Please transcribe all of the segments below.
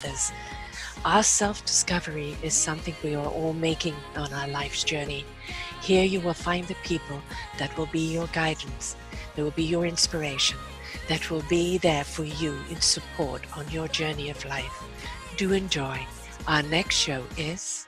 others. Our self-discovery is something we are all making on our life's journey. Here you will find the people that will be your guidance, that will be your inspiration, that will be there for you in support on your journey of life. Do enjoy. Our next show is...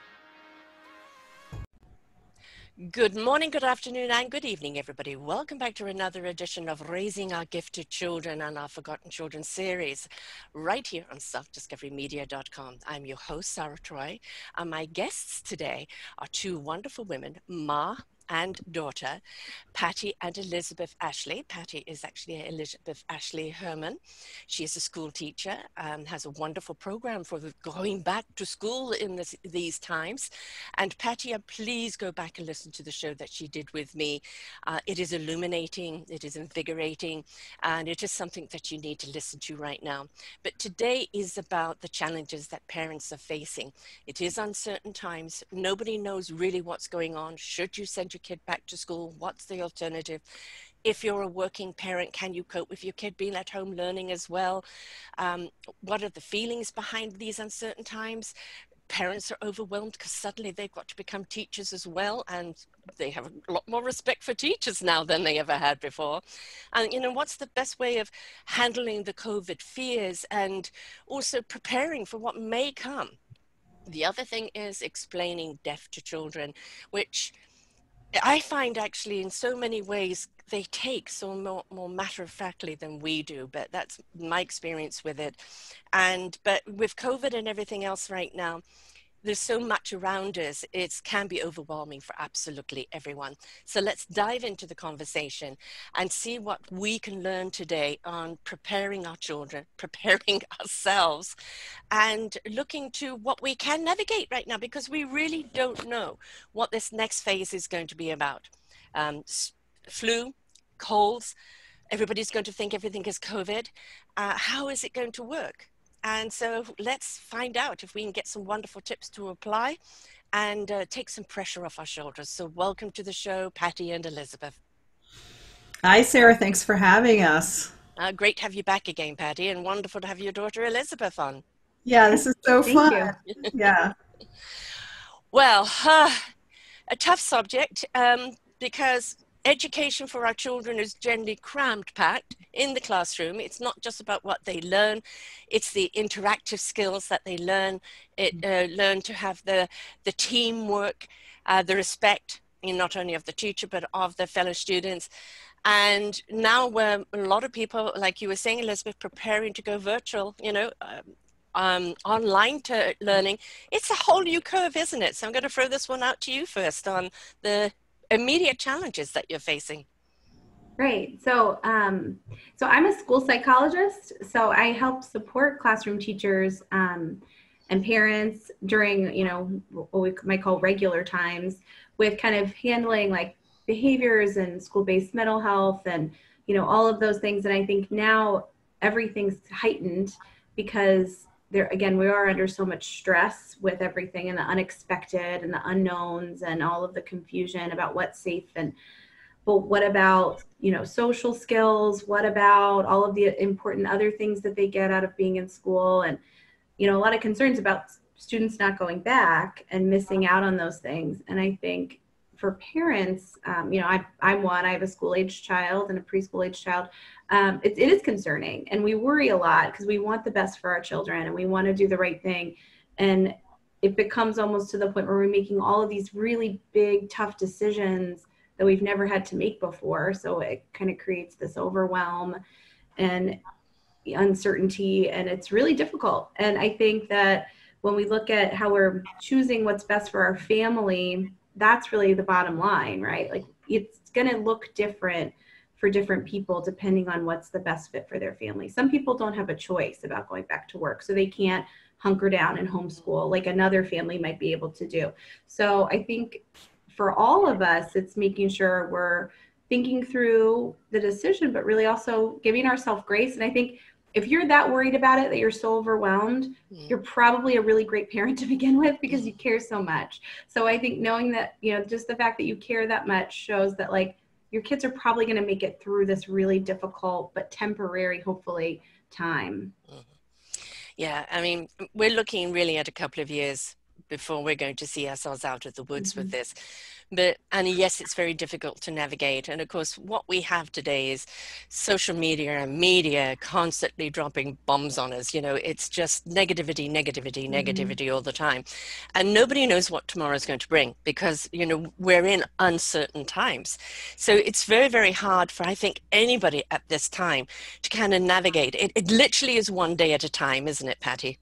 Good morning, good afternoon, and good evening, everybody. Welcome back to another edition of Raising Our Gifted Children and our Forgotten Children series, right here on selfdiscoverymedia.com. I'm your host, Sarah Troy, and my guests today are two wonderful women, Ma and daughter, Patti and Elizabeth Ashley. Patti is actually Elizabeth Ashley Herman. She is a school teacher and has a wonderful program for going back to school in these times. And Patti, please go back and listen to the show that she did with me. It is illuminating, it is invigorating, and it is something that you need to listen to right now. But today is about the challenges that parents are facing. It is uncertain times. Nobody knows really what's going on. Should you send your kid back to school? What's the alternative? If you're a working parent, can you cope with your kid being at home learning as well? What are the feelings behind these uncertain times? Parents are overwhelmed because suddenly they've got to become teachers as well, and they have a lot more respect for teachers now than they ever had before. And you know, what's the best way of handling the COVID fears and also preparing for what may come? The other thing is explaining deaf to children, which I find actually in so many ways they take so more matter-of-factly than we do, but that's my experience with it. But with COVID and everything else right now, there's so much around us, it can be overwhelming for absolutely everyone. So let's dive into the conversation and see what we can learn today on preparing our children, preparing ourselves, and looking to what we can navigate right now, because we really don't know what this next phase is going to be about. Flu, colds, everybody's going to think everything is COVID. How is it going to work? And so let's find out if we can get some wonderful tips to apply and take some pressure off our shoulders. So welcome to the show, Patti and Elizabeth. Hi, Sarah. Thanks for having us. Great to have you back again, Patti, and wonderful to have your daughter Elizabeth on. Yeah, this is so Thank fun. you. Yeah. Well, a tough subject because education for our children is generally crammed packed in the classroom. It's not just about what they learn, it's the interactive skills that they learn. Learn to have the teamwork, the respect, not only of the teacher, but of the fellow students. And now where a lot of people, like you were saying, Elizabeth, preparing to go virtual, online to learning, it's a whole new curve, isn't it? So I'm going to throw this one out to you first on the immediate challenges that you're facing. Great. So I'm a school psychologist. So I help support classroom teachers and parents during, what we might call regular times, with kind of handling like behaviors and school-based mental health and, all of those things. And I think now everything's heightened because we are under so much stress with everything and the unexpected and the unknowns and all of the confusion about what's safe. But what about, social skills? What about all of the important other things that they get out of being in school? And, a lot of concerns about students not going back and missing out on those things. And I think for parents, I'm one, I have a school-age child and a preschool-age child. It is concerning, and we worry a lot because we want the best for our children and we want to do the right thing. And it becomes almost to the point where we're making all of these really big, tough decisions that we've never had to make before. So it kind of creates this overwhelm and uncertainty, and it's really difficult. And I think that when we look at how we're choosing what's best for our family, that's really the bottom line, right? Like, it's going to look different for different people depending on what's the best fit for their family. Some people don't have a choice about going back to work, so they can't hunker down and homeschool like another family might be able to do. So I think for all of us, it's making sure we're thinking through the decision, but really also giving ourselves grace. And I think if you're that worried about it, that you're so overwhelmed, you're probably a really great parent to begin with because you care so much. So I think knowing that, just the fact that you care that much shows that like your kids are probably going to make it through this really difficult but temporary, hopefully, time. Yeah, I mean, we're looking really at a couple of years before we're going to see ourselves out of the woods with this. But, and yes, it's very difficult to navigate. And of course, what we have today is social media and media constantly dropping bombs on us. You know, it's just negativity, negativity, negativity all the time. And nobody knows what tomorrow is going to bring because, you know, we're in uncertain times. So it's very, very hard for, I think, anybody at this time to kind of navigate. It literally is one day at a time, isn't it, Patti?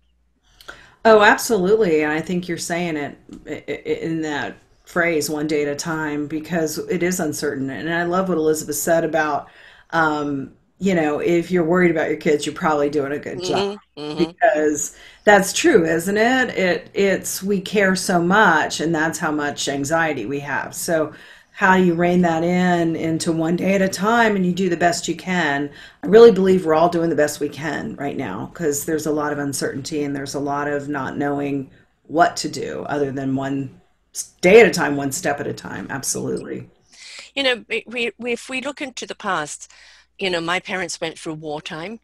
Oh, absolutely. And I think you're saying it in that phrase, one day at a time, because it is uncertain. And I love what Elizabeth said about, if you're worried about your kids, you're probably doing a good job, because that's true, isn't it? It's we care so much, and that's how much anxiety we have. So how you rein that in into one day at a time and you do the best you can. I really believe we're all doing the best we can right now, because there's a lot of uncertainty and there's a lot of not knowing what to do other than one day at a time, one step at a time. Absolutely. You know, if we look into the past, you know, my parents went through wartime.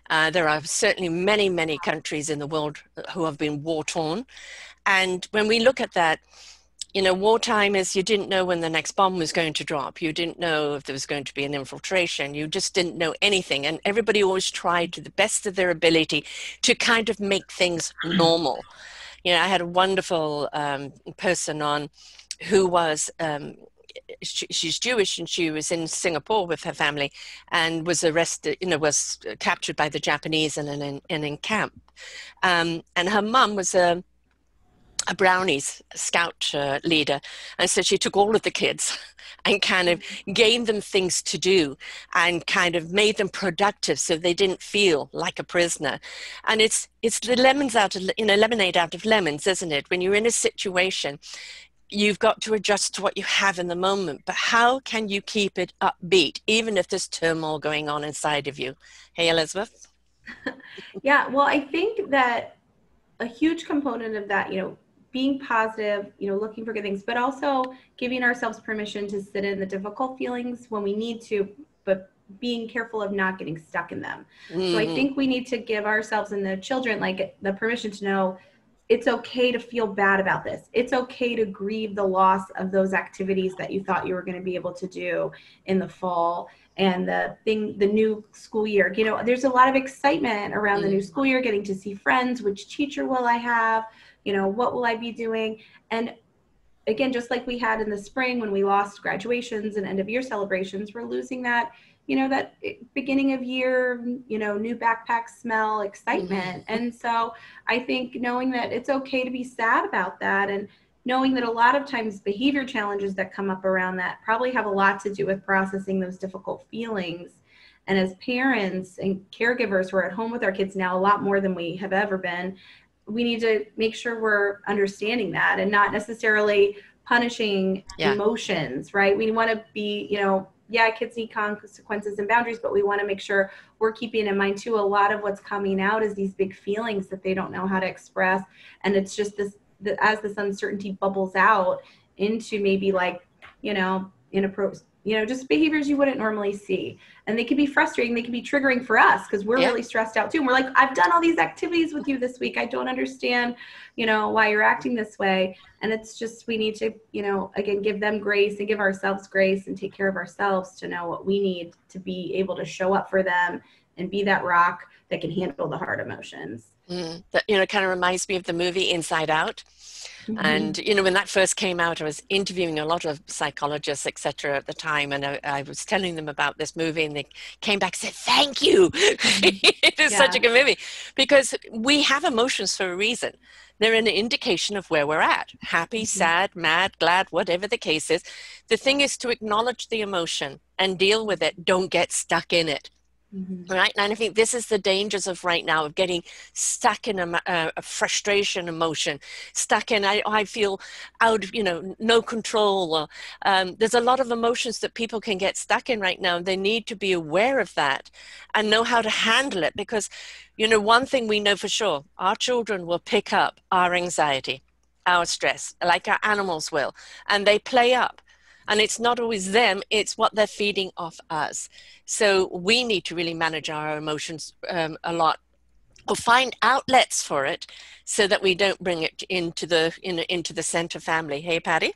There are certainly many, many countries in the world who have been war-torn. And when we look at that, you know, wartime is you didn't know when the next bomb was going to drop. You didn't know if there was going to be an infiltration. You just didn't know anything. And everybody always tried to the best of their ability to kind of make things normal. You know, I had a wonderful person on who was, she's Jewish, and she was in Singapore with her family and was arrested, you know, was captured by the Japanese in camp. And her mum was a brownies scout leader, and so she took all of the kids and kind of gave them things to do and kind of made them productive so they didn't feel like a prisoner. And it's the lemons out of, you know, lemonade out of lemons, isn't it? When you're in a situation, you've got to adjust to what you have in the moment, but how can you keep it upbeat even if there's turmoil going on inside of you? Hey, Elizabeth. Yeah, well, I think that a huge component of that, you know, being positive, you know, looking for good things, but also giving ourselves permission to sit in the difficult feelings when we need to, but being careful of not getting stuck in them. So I think we need to give ourselves and the children like the permission to know it's okay to feel bad about this. It's okay to grieve the loss of those activities that you thought you were going to be able to do in the fall and the new school year. You know, there's a lot of excitement around the new school year, getting to see friends. Which teacher will I have? You know, what will I be doing? And again, just like we had in the spring when we lost graduations and end of year celebrations, we're losing that, you know, that beginning of year, you know, new backpack smell, excitement. And so I think knowing that it's okay to be sad about that, and knowing that a lot of times behavior challenges that come up around that probably have a lot to do with processing those difficult feelings. And as parents and caregivers who are at home with our kids now a lot more than we have ever been, we need to make sure we're understanding that and not necessarily punishing emotions, right? We want to be, you know, kids need consequences and boundaries, but we want to make sure we're keeping in mind too, a lot of what's coming out is these big feelings that they don't know how to express. And it's just this, as this uncertainty bubbles out into maybe like, you know, inappropriate, you know, just behaviors you wouldn't normally see. And they can be frustrating. They can be triggering for us because we're really stressed out too. And we're like, I've done all these activities with you this week. I don't understand, you know, why you're acting this way. And it's just, we need to, you know, again, give them grace and give ourselves grace and take care of ourselves to know what we need to be able to show up for them and be that rock that can handle the hard emotions. That, you know, kind of reminds me of the movie Inside Out. And, you know, when that first came out, I was interviewing a lot of psychologists, etc. at the time. And I was telling them about this movie, and they came back and said, thank you. It is such a good movie, because we have emotions for a reason. They're an indication of where we're at. Happy, sad, mad, glad, whatever the case is. The thing is to acknowledge the emotion and deal with it. Don't get stuck in it. Right. And I think this is the dangers of right now, of getting stuck in a frustration emotion, stuck in, I feel out of, you know, no control. Or, there's a lot of emotions that people can get stuck in right now. They need to be aware of that and know how to handle it, because, you know, one thing we know for sure, our children will pick up our anxiety, our stress, like our animals will, and they play up. And it's not always them, it's what they're feeding off us. So we need to really manage our emotions a lot or find outlets for it so that we don't bring it into the center family. Hey, Patti?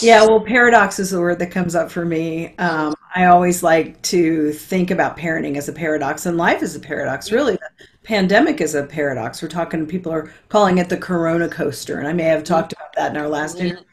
Yeah, well, paradox is the word that comes up for me. I always like to think about parenting as a paradox, and life is a paradox. Really, the pandemic is a paradox. We're talking, people are calling it the Corona coaster, and I may have talked about that in our last interview,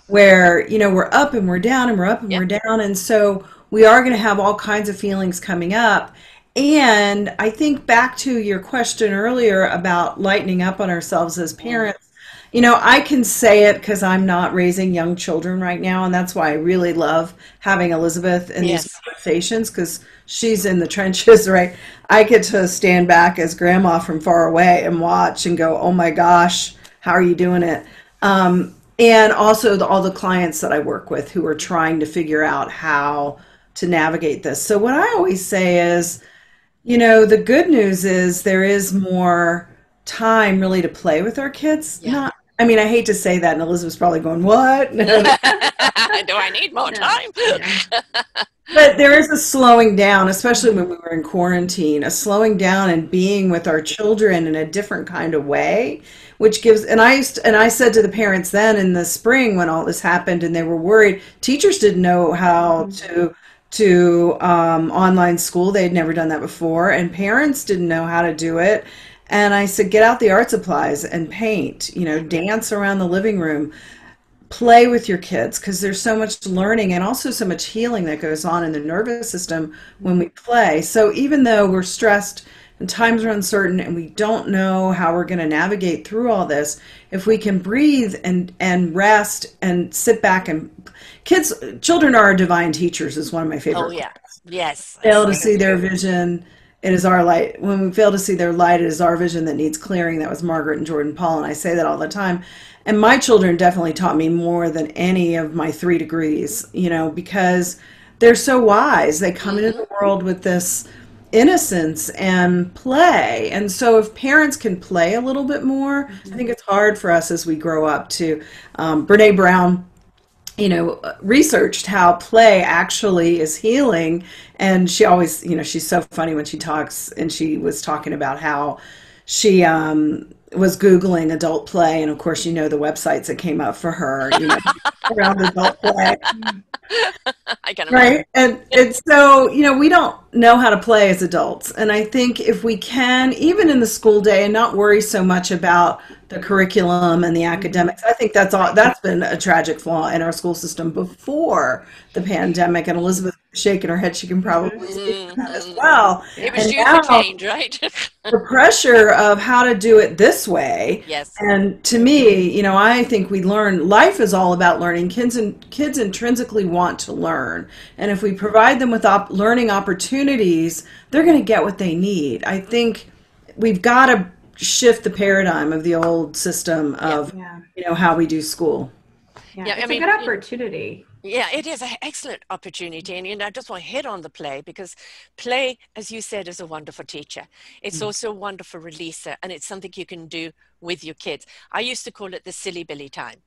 where, we're up and we're down and we're up and Yep. we're down. And so we are going to have all kinds of feelings coming up. And I think back to your question earlier about lightening up on ourselves as parents. I can say it because I'm not raising young children right now. And that's why I really love having Elizabeth in these Yes. conversations, because she's in the trenches, right? I get to stand back as grandma from far away and watch and go, oh my gosh, how are you doing it? And also all the clients that I work with who are trying to figure out how to navigate this. So what I always say is, the good news is there is more time really to play with our kids. Yeah. I mean, I hate to say that, and Elizabeth's probably going, what? Do I need more time? But there is a slowing down, especially when we were in quarantine, a slowing down and being with our children in a different kind of way, which gives, and I said to the parents then in the spring when all this happened and they were worried, teachers didn't know how to online school. They had never done that before, and parents didn't know how to do it. And I said, get out the art supplies and paint, dance around the living room, play with your kids, because there's so much learning and also so much healing that goes on in the nervous system when we play. So even though we're stressed and times are uncertain and we don't know how we're going to navigate through all this, if we can breathe and rest and sit back, and children are our divine teachers is one of my favorite. Oh, yeah. Yes. Fail to see their vision, it is our light. When we fail to see their light, it is our vision that needs clearing. That was Margaret and Jordan Paul, and I say that all the time. And my children definitely taught me more than any of my 3 degrees, because they're so wise. They come into the world with this innocence and play. And so if parents can play a little bit more, I think it's hard for us as we grow up to, Brene Brown, researched how play actually is healing. And she always, she's so funny when she talks, and she was talking about how she was Googling adult play. And of course, the websites that came up for her, around adult play. I can imagine. Right. And so, we don't know how to play as adults. And I think if we can, even in the school day, and not worry so much about the curriculum and the academics, I think that's been a tragic flaw in our school system before the pandemic. And Elizabeth shaking her head, she can probably speak to that as well. It was And due now, for change, right? the pressure of how to do it this way. Yes. And to me, I think we learn, life is all about learning. Kids intrinsically want to learn. And if we provide them with learning opportunities, they're going to get what they need. I think we've got to shift the paradigm of the old system of, how we do school. Yeah, it's a good opportunity. Yeah, it is an excellent opportunity. And I just want to hit on the play, because play, as you said, is a wonderful teacher. It's also a wonderful releaser, and it's something you can do with your kids. I used to call it the silly Billy time.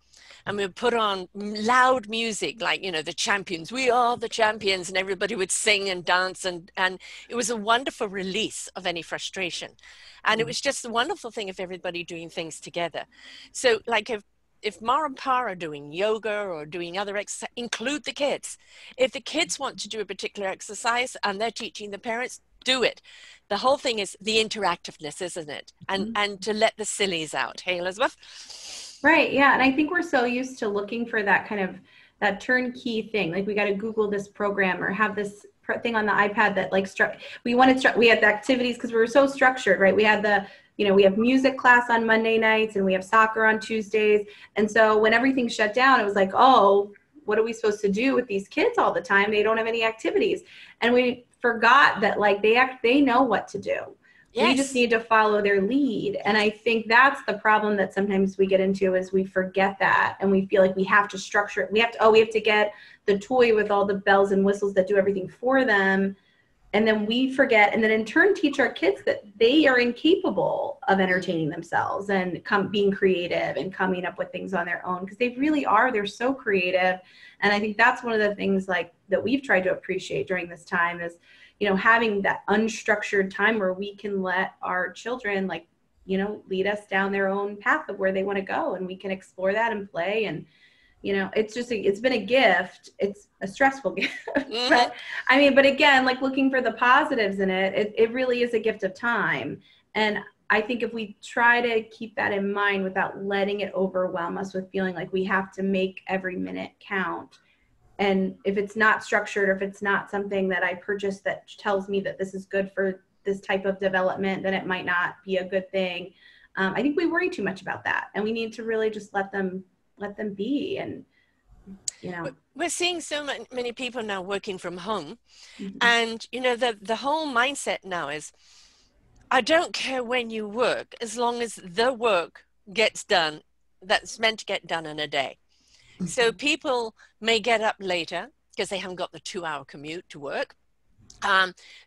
And we would put on loud music, like, the champions, we are the champions, and everybody would sing and dance. And it was a wonderful release of any frustration. And it was just a wonderful thing of everybody doing things together. So like if Ma and Pa are doing yoga or doing other exercise, include the kids. If the kids want to do a particular exercise and they're teaching the parents, do it. The whole thing is the interactiveness, isn't it? And to let the sillies out. Hey, Elizabeth? Right. Yeah. And I think we're so used to looking for that kind of that turnkey thing. Like we got to Google this program or have this thing on the iPad that we had the activities because we were so structured, right? We had we have music class on Monday nights and we have soccer on Tuesdays. And so when everything shut down, it was like, oh, what are we supposed to do with these kids all the time? They don't have any activities. And we forgot that they know what to do. Yes. We just need to follow their lead. And I think that's the problem that sometimes we get into is we forget that. And we feel like we have to structure it. We have to get the toy with all the bells and whistles that do everything for them. And then we forget, and then in turn teach our kids that they are incapable of entertaining themselves and being creative and coming up with things on their own, because they really are. They're so creative. And I think that's one of the things that we've tried to appreciate during this time is, you know, having that unstructured time where we can let our children, like, you know, lead us down their own path of where they want to go, and we can explore that and play. And you know, it's just, it's been a gift. It's a stressful gift, but I mean, but again, like looking for the positives in it, it really is a gift of time. And I think if we try to keep that in mind without letting it overwhelm us with feeling like we have to make every minute count. And if it's not structured, or if it's not something that I purchased that tells me that this is good for this type of development, then it might not be a good thing. I think we worry too much about that, and we need to really just let them be. And you know, we're seeing so many people now working from home, and you know, the whole mindset now is, I don't care when you work as long as the work gets done that's meant to get done in a day. So people may get up later because they haven't got the 2-hour commute to work.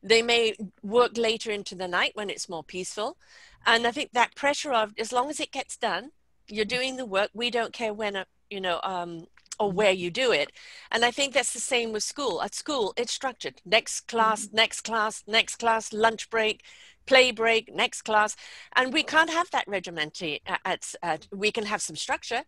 They may work later into the night when it's more peaceful. And I think that pressure of, as long as it gets done, you're doing the work, we don't care when, you know, or where you do it. And I think that's the same with school. At school, it's structured. Next class, next class, next class, lunch break, play break, next class. And we can't have that regimented. We can have some structure.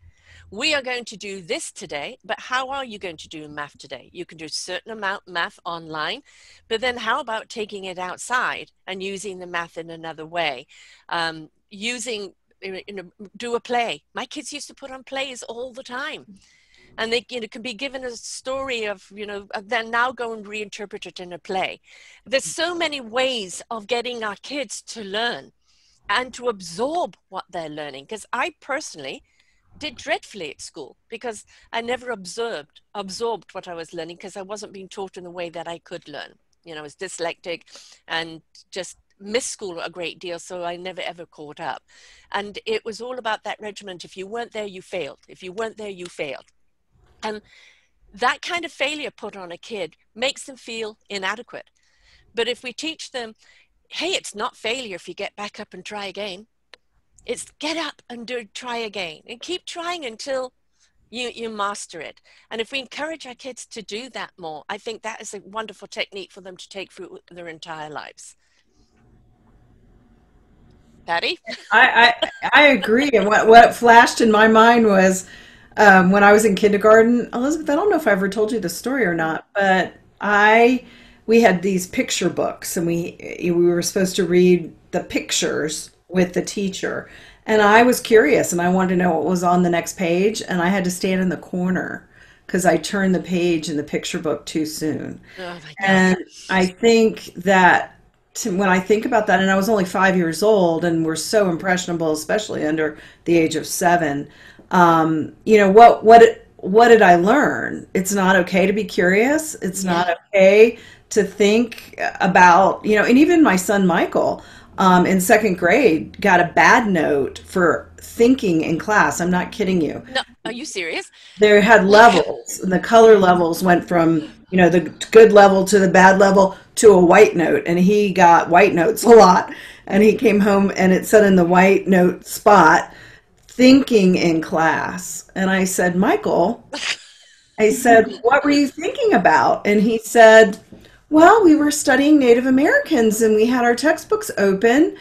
We are going to do this today, but how are you going to do math today? You can do a certain amount math online, but then how about taking it outside and using the math in another way? You know, do a play. My kids used to put on plays all the time. And they, you know, can be given a story of, you know, then now go and reinterpret it in a play. There's so many ways of getting our kids to learn and to absorb what they're learning. Because I personally did dreadfully at school because I never absorbed what I was learning, because I wasn't being taught in the way that I could learn. You know, I was dyslexic and just missed school a great deal, so I never ever caught up. And it was all about that regiment. If you weren't there, you failed. If you weren't there, you failed. And that kind of failure put on a kid makes them feel inadequate. But if we teach them, hey, it's not failure if you get back up and try again. It's get up and try again, and keep trying until you master it. And if we encourage our kids to do that more, I think that is a wonderful technique for them to take through their entire lives. Patti? I agree. And what flashed in my mind was, when I was in kindergarten, Elizabeth, I don't know if I ever told you the story or not, but we had these picture books, and we were supposed to read the pictures with the teacher. And I was curious, and I wanted to know what was on the next page, and I had to stand in the corner because I turned the page in the picture book too soon. Oh my God. And I think that when I think about that, and I was only 5 years old, and we're so impressionable, especially under the age of 7. You know, what did I learn? It's not okay to be curious. It's not okay to think about, you know, and even my son Michael, in 2nd grade, got a bad note for thinking in class. I'm not kidding you. No, are you serious? They had levels, and the color levels went from, you know, the good level to the bad level to a white note, and he got white notes a lot. And he came home, and it said in the white note spot, thinking in class. And I said, Michael, I said, what were you thinking about? And he said, well, we were studying Native Americans, and we had our textbooks open,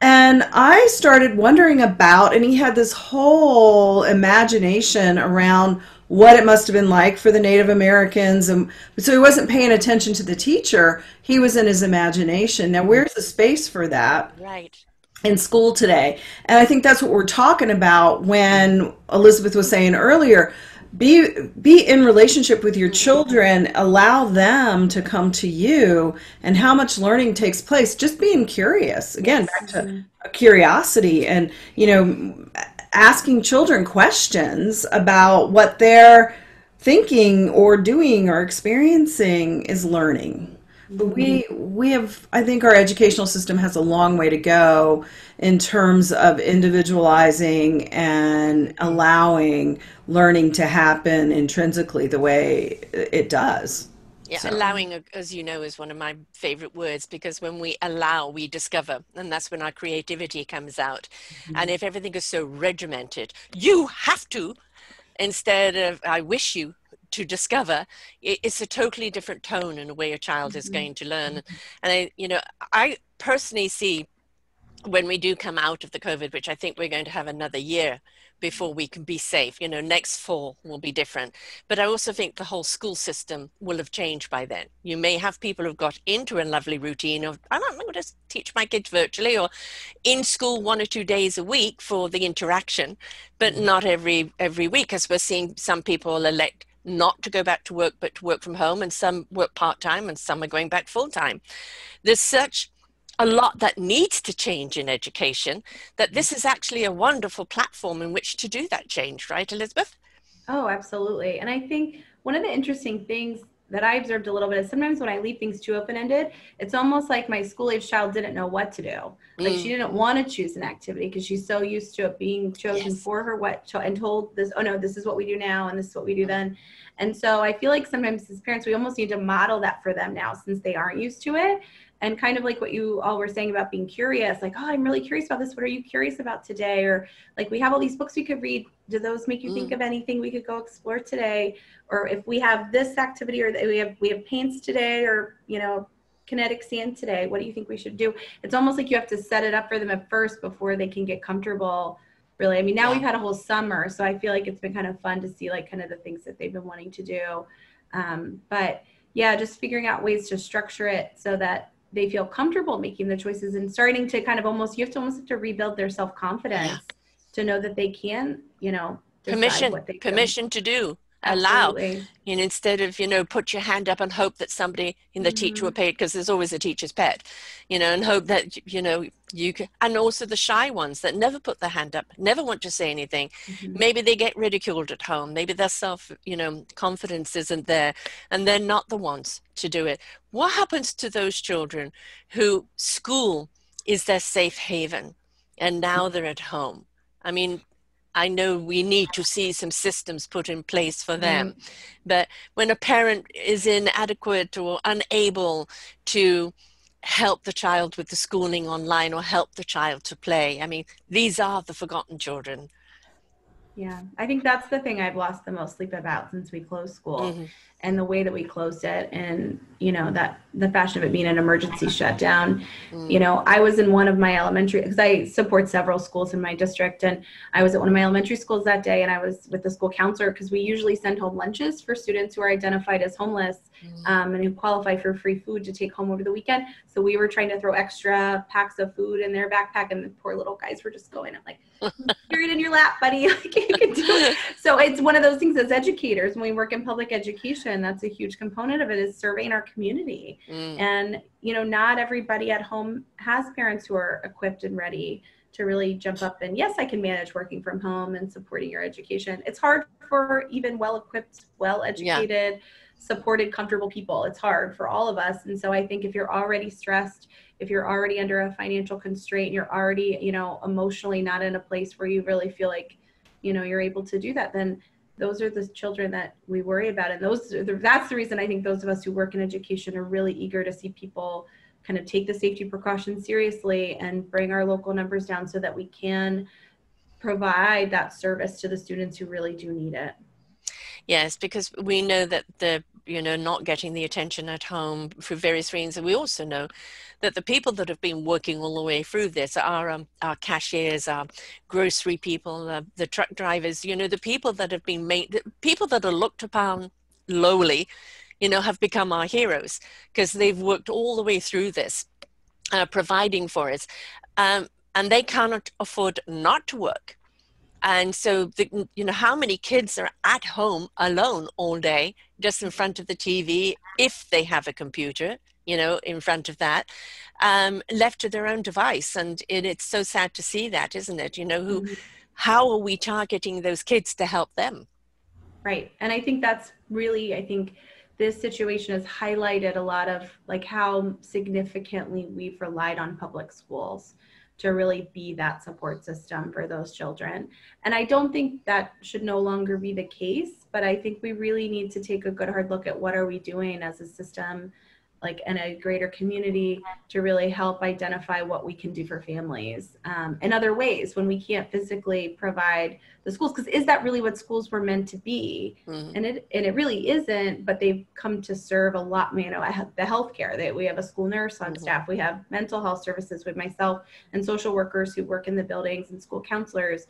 and I started wondering about, and he had this whole imagination around what it must have been like for the Native Americans. And so he wasn't paying attention to the teacher. He was in his imagination. Now, where's the space for that? Right. In school today? And I think that's what we're talking about when Elizabeth was saying earlier, be in relationship with your children, allow them to come to you, and how much learning takes place just being curious. Again, back to curiosity, and, you know, asking children questions about what they're thinking or doing or experiencing is learning. But we have, I think our educational system has a long way to go in terms of individualizing and allowing learning to happen intrinsically the way it does. Yeah, So, allowing, as you know, is one of my favorite words, because when we allow, we discover, and that's when our creativity comes out. And if everything is so regimented, you have to, instead of I wish you to discover, it's a totally different tone and a way a child is going to learn. And I personally see, when we do come out of the COVID, which I think we're going to have another year before we can be safe, next fall will be different. But I also think the whole school system will have changed by then. You may have people who've got into a lovely routine of, I'm going to teach my kids virtually or in school 1 or 2 days a week for the interaction, but not every week, as we're seeing some people elect not to go back to work, but to work from home, and some work part-time and some are going back full-time. There's such a lot that needs to change in education, that this is actually a wonderful platform in which to do that change, right, Elizabeth? Oh, absolutely. And I think one of the interesting things that I observed a little bit is sometimes when I leave things too open-ended, it's almost like my school-age child didn't know what to do. Like she didn't want to choose an activity because she's so used to it being chosen for her and told this, oh no, this is what we do now and this is what we do then. And so I feel like sometimes as parents, we almost need to model that for them now since they aren't used to it. And kind of like what you all were saying about being curious, like, oh, I'm really curious about this. What are you curious about today? Or like, we have all these books we could read. Do those make you think of anything we could go explore today? Or if we have this activity, or we have paints today, or, kinetic sand today, what do you think we should do? It's almost like you have to set it up for them at first before they can get comfortable. Really, I mean, now we've had a whole summer, so I feel like it's been kind of fun to see like kind of the things that they've been wanting to do. But yeah, just figuring out ways to structure it so that they feel comfortable making the choices and starting to kind of you have to rebuild their self-confidence to know that they can, permission to do. Absolutely. Allow, instead of, put your hand up and hope that somebody in the teacher will pay it, because there's always a teacher's pet, and hope that, you can, and also the shy ones that never put their hand up, never want to say anything. Maybe they get ridiculed at home. Maybe their confidence isn't there and they're not the ones to do it. What happens to those children who school is their safe haven and now they're at home? I mean, I know we need to see some systems put in place for them, but when a parent is inadequate or unable to help the child with the schooling online or help the child to play, I mean, these are the forgotten children. Yeah, I think that's the thing I've lost the most sleep about since we closed school and the way that we closed it, and, that the fashion of it being an emergency shutdown. I was in one of my elementary, because I support several schools in my district, and I was at one of my elementary schools that day, and I was with the school counselor because we usually send home lunches for students who are identified as homeless and who qualify for free food to take home over the weekend. So we were trying to throw extra packs of food in their backpack, and the poor little guys were just going, I'm like, carry it in your lap, buddy. You can do it. So it's one of those things as educators, when we work in public education, that's a huge component of it, is surveying our community. And, not everybody at home has parents who are equipped and ready to really jump up and, yes, I can manage working from home and supporting your education. It's hard for even well-equipped, well-educated, supported, comfortable people. It's hard for all of us. And so I think if you're already stressed, if you're already under a financial constraint, you're already, emotionally not in a place where you really feel like, you're able to do that, then those are the children that we worry about. And that's the reason I think those of us who work in education are really eager to see people kind of take the safety precautions seriously and bring our local numbers down so that we can provide that service to the students who really do need it. Yes, because we know that the not getting the attention at home for various reasons. And we also know that the people that have been working all the way through this are our cashiers, our grocery people, the truck drivers, the people that have been the people that are looked upon lowly, have become our heroes because they've worked all the way through this, providing for us. And they cannot afford not to work. And so, how many kids are at home alone all day, just in front of the TV, if they have a computer, in front of that, left to their own device. And it's so sad to see that, isn't it? How are we targeting those kids to help them? Right. And I think that's really, this situation has highlighted a lot of like how significantly we've relied on public schools to really be that support system for those children. And I don't think that should no longer be the case, but I think we really need to take a good hard look at what are we doing as a system, like in a greater community to really help identify what we can do for families in other ways when we can't physically provide the schools. Because is that really what schools were meant to be? And it really isn't, but they've come to serve a lot, the healthcare. That we have a school nurse on staff, we have mental health services with myself and social workers who work in the buildings and school counselors,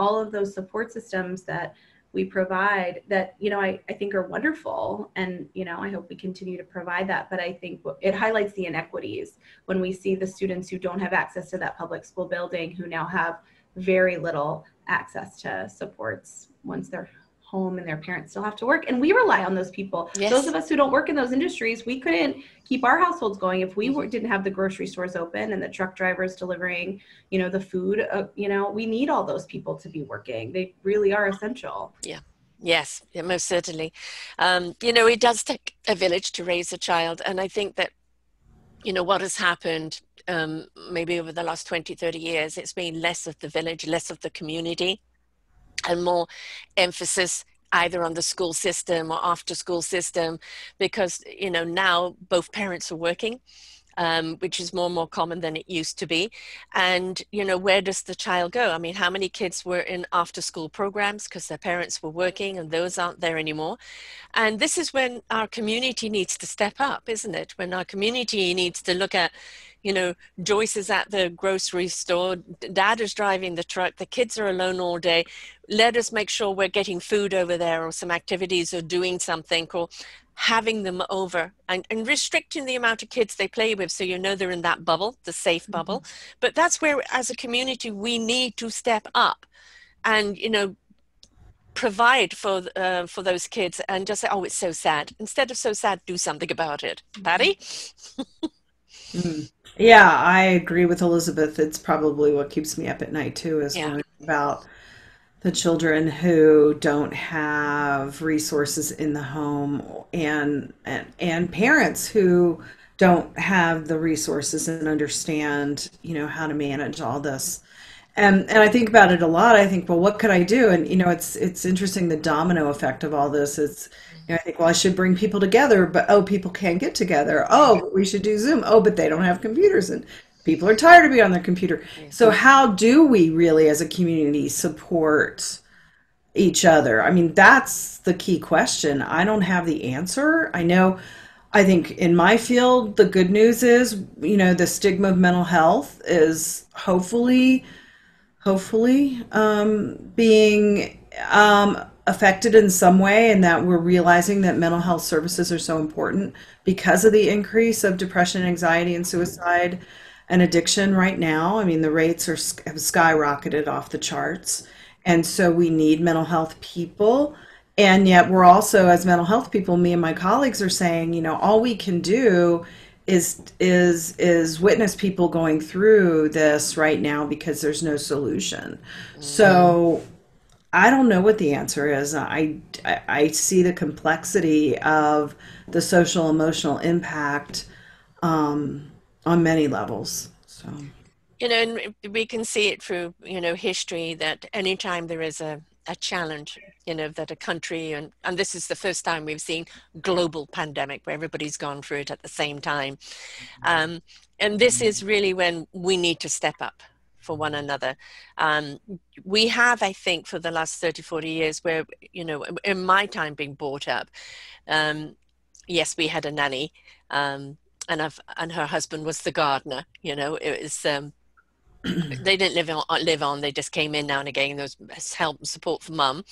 all of those support systems that we provide that, I think are wonderful. And, I hope we continue to provide that. But I think it highlights the inequities when we see the students who don't have access to that public school building, who now have very little access to supports once they're home and their parents still have to work. And we rely on those people. Yes. Those of us who don't work in those industries, we couldn't keep our households going if we didn't have the grocery stores open and the truck drivers delivering, the food. We need all those people to be working. They really are essential. Yeah. Yes, yeah, most certainly. It does take a village to raise a child. And I think that, what has happened maybe over the last 20, 30 years, it's been less of the village, less of the community, and more emphasis either on the school system or after school system, because, now both parents are working, which is more and more common than it used to be. And, where does the child go? I mean, how many kids were in after school programs because their parents were working, and those aren't there anymore. And this is when our community needs to step up, isn't it? When our community needs to look at, Joyce is at the grocery store, Dad is driving the truck, the kids are alone all day. Let us make sure we're getting food over there, or some activities, or doing something, or having them over, and restricting the amount of kids they play with, so they're in that bubble, the safe bubble. But that's where, as a community, we need to step up and provide for those kids, and just say, oh, it's so sad. Instead of so sad, do something about it. Patti? Yeah, I agree with Elizabeth. It's probably what keeps me up at night too, is learning about the children who don't have resources in the home, and parents who don't have the resources and understand, how to manage all this. And I think about it a lot. I think, well, what could I do? And it's interesting, the domino effect of all this. It's I think, well, I should bring people together, but people can't get together. Oh, we should do Zoom. Oh, but they don't have computers, and people are tired of being on their computer. So how do we really, as a community, support each other? I mean, that's the key question. I don't have the answer. I think in my field, the good news is, the stigma of mental health is hopefully being affected in some way, and that we're realizing that mental health services are so important because of the increase of depression, anxiety, and suicide and addiction right now. I mean, the rates have skyrocketed off the charts. And so we need mental health people. And yet we're also, as mental health people, me and my colleagues are saying, all we can do is witness people going through this right now, because there's no solution. So I don't know what the answer is. I see the complexity of the social emotional impact on many levels. So, and we can see it through, history, that anytime there is a challenge, that a country, and this is the first time we've seen global pandemic where everybody's gone through it at the same time. And this is really when we need to step up for one another. We have, I think, for the last 30, 40 years, where, in my time being brought up, yes, we had a nanny, and her husband was the gardener. It was, they didn't live on, they just came in now and again. There was help and support for mum,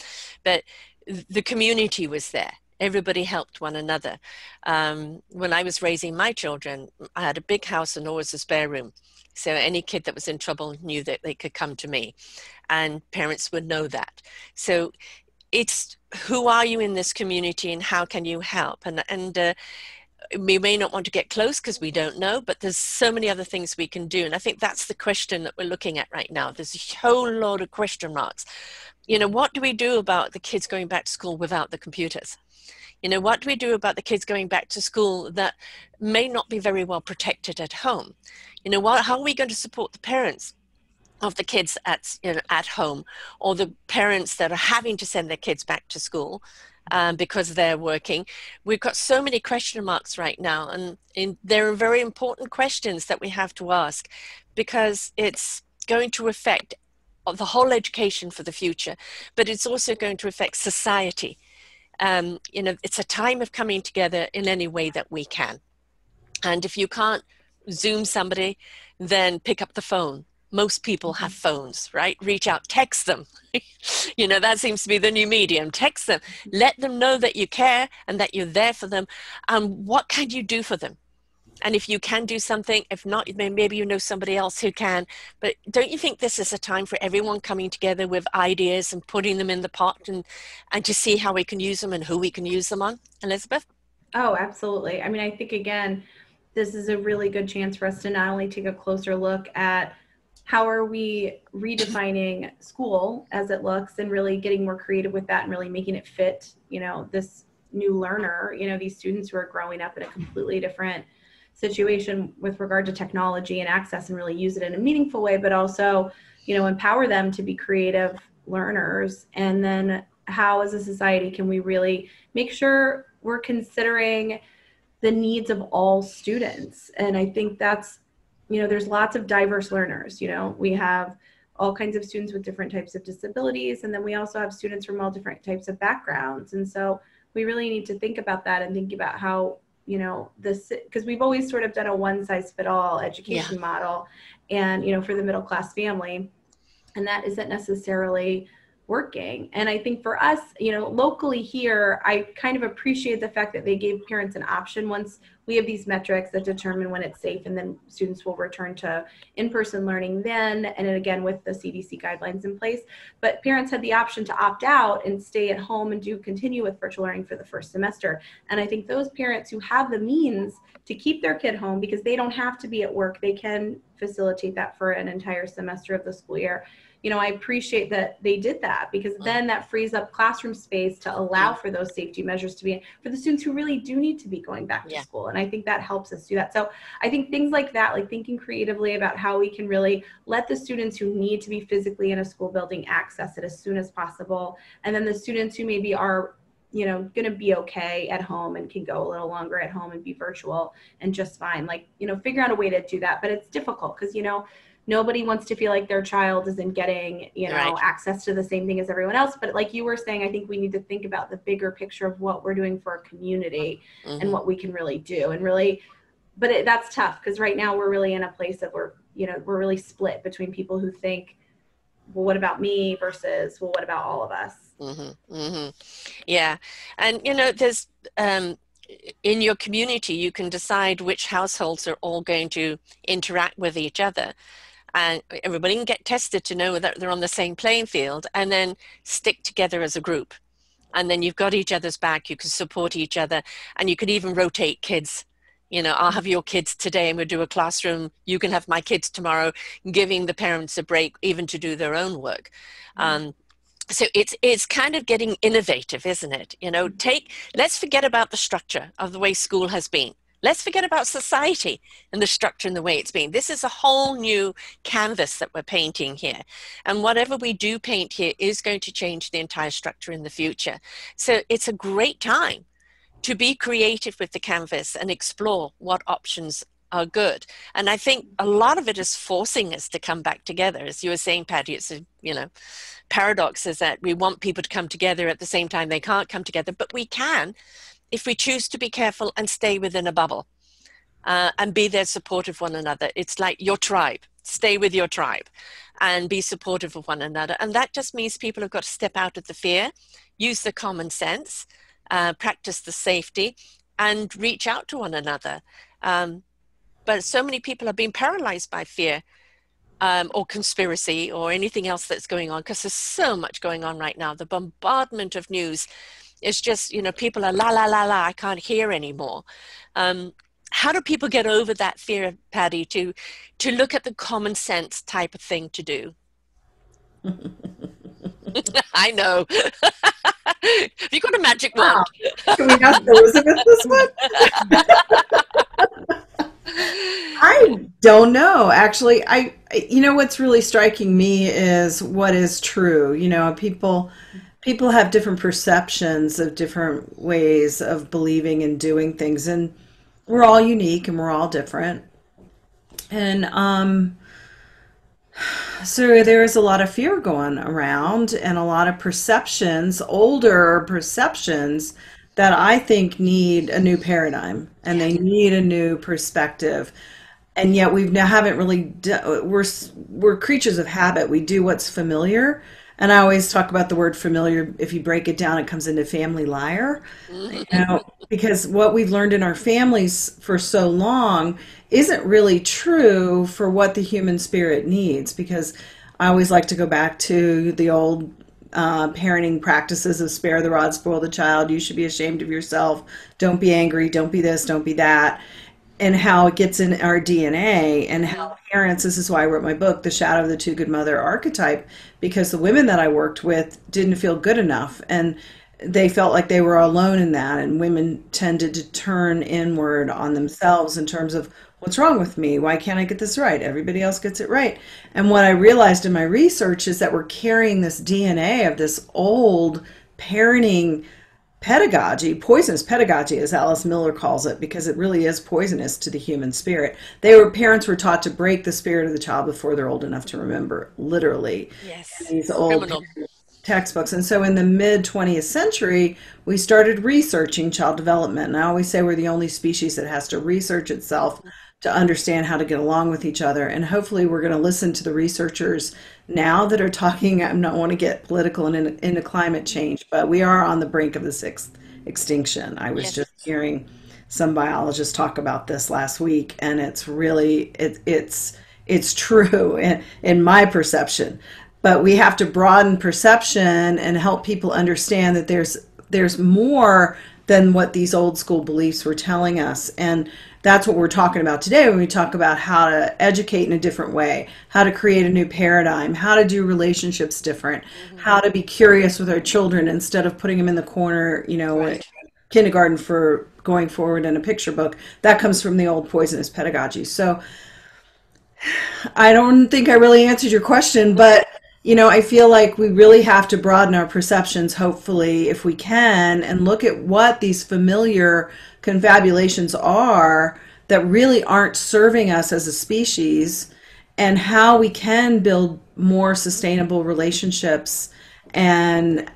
but the community was there. Everybody helped one another. When I was raising my children, I had a big house and always a spare room. So any kid that was in trouble knew that they could come to me, and parents would know that. So it's, who are you in this community and how can you help? And we may not want to get close because we don't know, but there's so many other things we can do. And I think that's the question that we're looking at right now. There's a whole lot of question marks. What do we do about the kids going back to school without the computers? What do we do about the kids going back to school that may not be very well protected at home? How are we going to support the parents of the kids at, at home, or the parents that are having to send their kids back to school because they're working. We've got so many question marks right now, and there are very important questions that we have to ask, because it's going to affect the whole education for the future, but it's also going to affect society. It's a time of coming together in any way that we can. And if you can't Zoom somebody, then pick up the phone. Most people have phones, right? Reach out, text them. That seems to be the new medium. Text them. Let them know that you care and that you're there for them. What can you do for them? And if you can do something, if not, maybe you know somebody else who can. But don't you think this is a time for everyone coming together with ideas and putting them in the pot and to see how we can use them and who we can use them on? Elizabeth? Oh, absolutely. I mean, I think, again, this is a really good chance for us to not only take a closer look at how are we redefining school as it looks, and really getting more creative with that and really making it fit, this new learner, these students who are growing up in a completely different situation with regard to technology and access, and really use it in a meaningful way, but also, empower them to be creative learners. And then how as a society can we really make sure we're considering the needs of all students? And I think that's, there's lots of diverse learners. We have all kinds of students with different types of disabilities, and then we also have students from all different types of backgrounds. And so we really need to think about that and think about how, because we've always sort of done a one-size-fit-all education model, and, for the middle class family, and that isn't necessarily working. And I think for us, locally here, I kind of appreciate the fact that they gave parents an option once we have these metrics that determine when it's safe, and then students will return to in-person learning then, and then again with the CDC guidelines in place. But parents had the option to opt out and stay at home and continue with virtual learning for the first semester. And I think those parents who have the means to keep their kid home because they don't have to be at work, they can facilitate that for an entire semester of the school year. I appreciate that they did that, because then that frees up classroom space to allow for those safety measures to be for the students who really do need to be going back to school. And I think that helps us do that. So I think things like that, like thinking creatively about how we can really let the students who need to be physically in a school building access it as soon as possible. And then the students who maybe are going to be okay at home and can go a little longer at home and be virtual and just fine, figure out a way to do that. But it's difficult because, nobody wants to feel like their child isn't getting, access to the same thing as everyone else. But like you were saying, I think we need to think about the bigger picture of what we're doing for our community and what we can really do. And really, but that's tough, because right now we're really in a place that we're really split between people who think, well, what about me versus, well, what about all of us? Yeah. And, there's, in your community, you can decide which households are all going to interact with each other. And everybody can get tested to know that they're on the same playing field, and then stick together as a group. And then you've got each other's back, you can support each other, and you could even rotate kids. I'll have your kids today and we'll do a classroom. You can have my kids tomorrow, giving the parents a break even to do their own work. So it's kind of getting innovative, isn't it? Let's forget about the structure of the way school has been. Let's forget about society and the structure and the way it's been. This is a whole new canvas that we're painting here. And whatever we do paint here is going to change the entire structure in the future. So it's a great time to be creative with the canvas and explore what options are good. And I think a lot of it is forcing us to come back together. As you were saying, Patti, it's a, paradox is that we want people to come together at the same time they can't come together, but we can if we choose to be careful and stay within a bubble and be there supportive of one another. It's like your tribe. Stay with your tribe and be supportive of one another. And that just means people have got to step out of the fear, use the common sense, practice the safety, and reach out to one another. But so many people are being paralyzed by fear or conspiracy or anything else that's going on, because there's so much going on right now. The bombardment of news is just, people are la, I can't hear anymore. How do people get over that fear, Patti, to look at the common sense type of thing to do? I know. Have you got a magic wand? Can we ask Elizabeth this one? Don't know. Actually, you know, what's really striking me is what is true. You know, people have different perceptions of different ways of believing and doing things, and we're all unique and we're all different. And so there is a lot of fear going around and a lot of perceptions, older perceptions that I think need a new paradigm and they need a new perspective. And yet we've now haven't really we're creatures of habit. We do what's familiar. And I always talk about the word familiar. If you break it down, it comes into family liar. You know, because what we've learned in our families for so long isn't really true for what the human spirit needs. Because I always like to go back to the old parenting practices of spare the rod, spoil the child. You should be ashamed of yourself. Don't be angry. Don't be this. Don't be that. And how it gets in our DNA and how parents, this is why I wrote my book, The Shadow of the Too Good Mother Archetype, because the women that I worked with didn't feel good enough and they felt like they were alone in that. And women tended to turn inward on themselves in terms of what's wrong with me? Why can't I get this right? Everybody else gets it right. And what I realized in my research is that we're carrying this DNA of this old parenting pedagogy, poisonous pedagogy, as Alice Miller calls it, because it really is poisonous to the human spirit. Parents were taught to break the spirit of the child before they're old enough to remember, literally. Yes. These old Criminal. textbooks. And so in the mid 20th century, we started researching child development. And I always say we're the only species that has to research itself to understand how to get along with each other. And hopefully we're going to listen to the researchers now that are talking. I don't want to get political and into climate change, but we are on the brink of the sixth extinction. I was Yes. just hearing some biologists talk about this last week, and it's really, it's true in my perception. But we have to broaden perception and help people understand that there's more than what these old school beliefs were telling us. And that's what we're talking about today when we talk about how to educate in a different way, how to create a new paradigm, how to do relationships different, how to be curious with our children instead of putting them in the corner, you know, Right. kindergarten for going forward in a picture book. That comes from the old poisonous pedagogy. So I don't think I really answered your question, but you know, I feel like we really have to broaden our perceptions, hopefully, if we can, and look at what these familiar confabulations are that really aren't serving us as a species, and how we can build more sustainable relationships and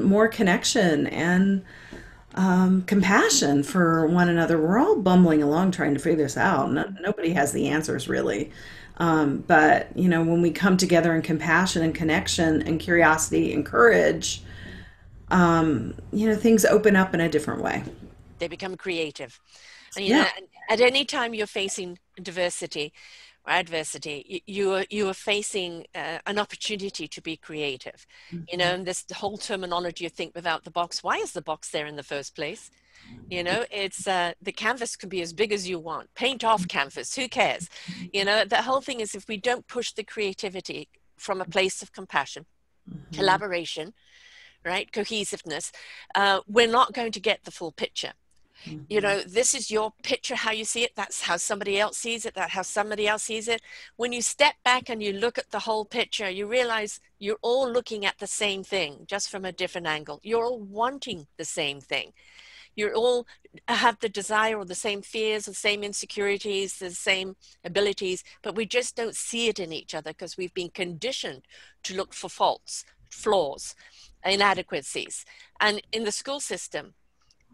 more connection and compassion for one another. We're all bumbling along trying to figure this out. Nobody has the answers really. But, you know, when we come together in compassion and connection and curiosity and courage, you know, things open up in a different way. They become creative. And, you know, Yeah. at any time you're facing diversity or adversity, you are facing an opportunity to be creative. You know, and this whole terminology of think without the box. Why is the box there in the first place? You know, it's the canvas can be as big as you want. Paint off canvas, who cares? You know, the whole thing is if we don't push the creativity from a place of compassion, collaboration, right, cohesiveness, we're not going to get the full picture. You know, this is your picture, how you see it. That's how somebody else sees it. That's how somebody else sees it. When you step back and you look at the whole picture, you realize you're all looking at the same thing, just from a different angle. You're all wanting the same thing. You all have the desire or the same fears, the same insecurities, the same abilities, but we just don't see it in each other because we've been conditioned to look for faults, flaws, inadequacies. And in the school system,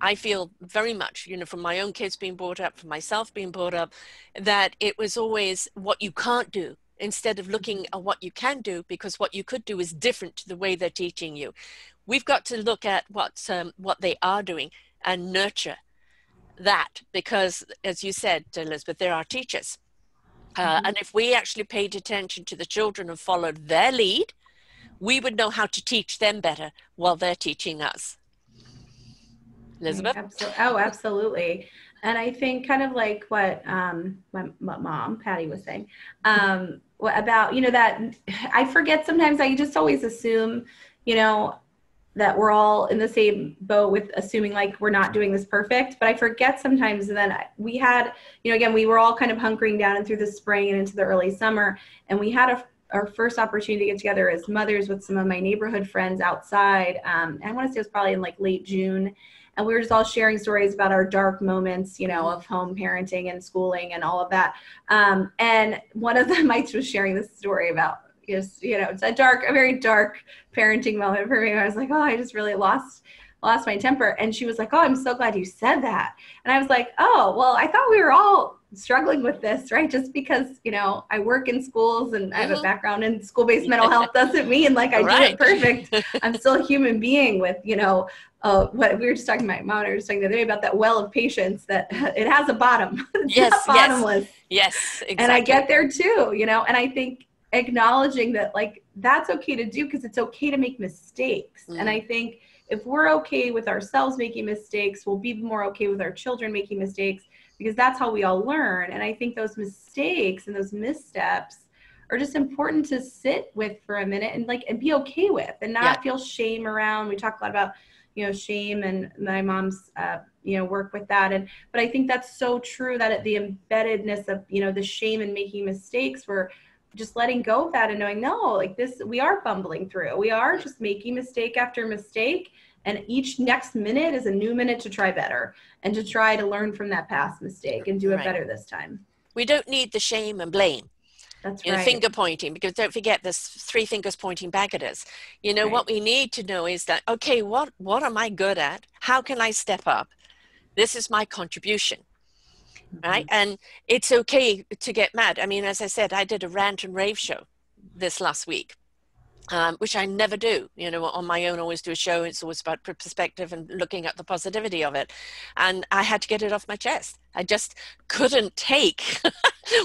I feel very much, you know, from my own kids being brought up, from myself being brought up, that it was always what you can't do instead of looking at what you can do, because what you could do is different to the way they're teaching you. We've got to look at what they are doing and nurture that, because as you said, Elizabeth, they're our teachers. And if we actually paid attention to the children and followed their lead, we would know how to teach them better while they're teaching us. Elizabeth? Oh, absolutely. And I think kind of like what my mom, Patti, was saying about, you know, that I forget sometimes, I just always assume, you know, that we're all in the same boat with assuming like we're not doing this perfect. But I forget sometimes that we had, again, we were all kind of hunkering down and through the spring and into the early summer. And we had our first opportunity to get together as mothers with some of my neighborhood friends outside. And I want to say it was probably in like late June. And we were just all sharing stories about our dark moments, of home parenting and schooling and all of that. And one of them, I was sharing this story about, it's a very dark parenting moment for me. I was like, oh, I just really lost my temper. And she was like, oh, I'm so glad you said that. And I was like, oh, well, I thought we were all struggling with this, right? Just because, I work in schools and I have a background in school-based mental health doesn't mean like I do it perfect. I'm still a human being with, what we were just talking about, Mom and I were just talking the other day about that well of patience, that it has a bottom. It's not bottomless. Yes, exactly. And I get there too, and I think acknowledging that like that's okay to do, because it's okay to make mistakes. And I think if we're okay with ourselves making mistakes, we'll be more okay with our children making mistakes, because that's how we all learn. And I think those mistakes and those missteps are just important to sit with for a minute and be okay with, and not feel shame around. We talk a lot about shame, and my mom's work with that. But I think that's so true, that the embeddedness of the shame and making mistakes, we're just letting go of that and knowing, no, like this, we are bumbling through. We are just making mistake after mistake. And each next minute is a new minute to try better and to try to learn from that past mistake and do it better this time. We don't need the shame and blame. That's right. Finger pointing, because don't forget there's three fingers pointing back at us. What we need to know is that, okay, what am I good at? How can I step up? This is my contribution. Right. And it's okay to get mad. I mean, as I said, I did a rant and rave show this last week, which I never do, on my own. I always do a show. It's always about perspective and looking at the positivity of it. And I had to get it off my chest. I just couldn't take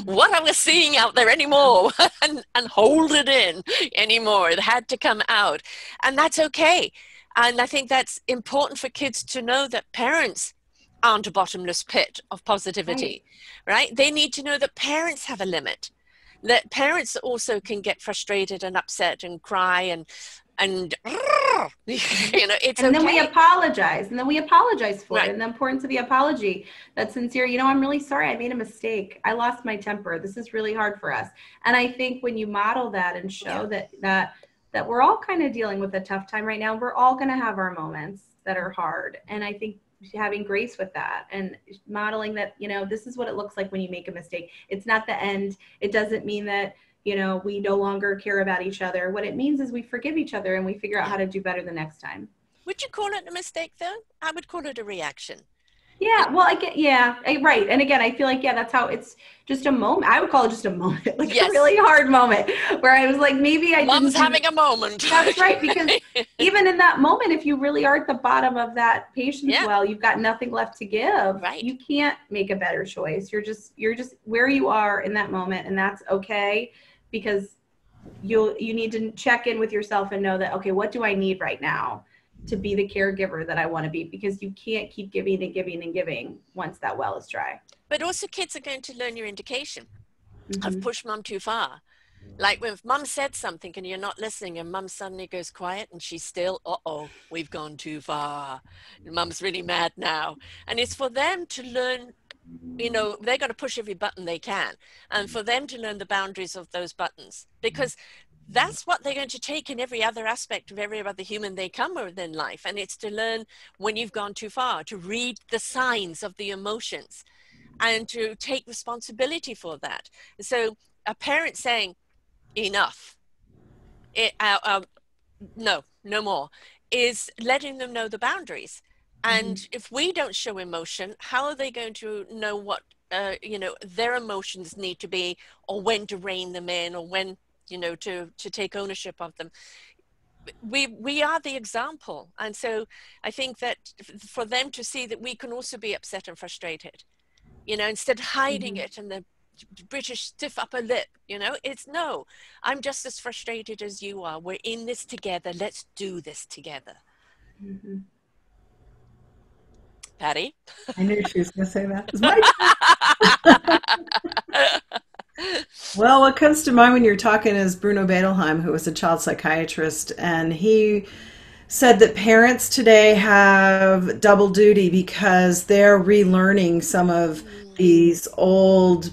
what I was seeing out there anymore and hold it in anymore. It had to come out. And that's okay. And I think that's important for kids to know, that parents aren't a bottomless pit of positivity, right? They need to know that parents have a limit, that parents also can get frustrated and upset and cry and it's and then okay. we apologize, for it. And the importance of the apology, that's sincere. I'm really sorry, I made a mistake, I lost my temper, this is really hard for us. And I think when you model that and show that we're all kind of dealing with a tough time right now, we're all going to have our moments that are hard. And I think having grace with that and modeling that, this is what it looks like when you make a mistake. It's not the end. It doesn't mean that, we no longer care about each other. What it means is we forgive each other and we figure out how to do better the next time. Would you call it a mistake though? I would call it a reaction. Yeah, well, right. And again, I feel like, that's how it's just a moment. I would call it just a moment, like a really hard moment where I was like, maybe Mom's having a moment. That's right. Because even in that moment, if you really are at the bottom of that patience well, you've got nothing left to give. Right. You can't make a better choice. You're just where you are in that moment. And that's okay, because you need to check in with yourself and know that, okay, what do I need right now to be the caregiver that I want to be? Because you can't keep giving and giving and giving once that well is dry. But also kids are going to learn your indication. I've pushed mom too far. Like when mom said something and you're not listening and mom suddenly goes quiet and she's still, we've gone too far. Mom's really mad now. And it's for them to learn, they're going to push every button they can. And for them to learn the boundaries of those buttons, because that's what they're going to take in every other aspect of every other human they come with in life. And it's to learn when you've gone too far, to read the signs of the emotions and to take responsibility for that. So a parent saying, enough, no more, is letting them know the boundaries. And if we don't show emotion, how are they going to know what, their emotions need to be, or when to rein them in, or when, to take ownership of them. We are the example. And so I think that for them to see that we can also be upset and frustrated, instead of hiding it and the British stiff upper lip, it's no, I'm just as frustrated as you are. We're in this together. Let's do this together. Patti? I knew she was going to say that. It's my turn. Well, what comes to mind when you're talking is Bruno Bedelheim, who was a child psychiatrist, and he said that parents today have double duty because they're relearning some of these old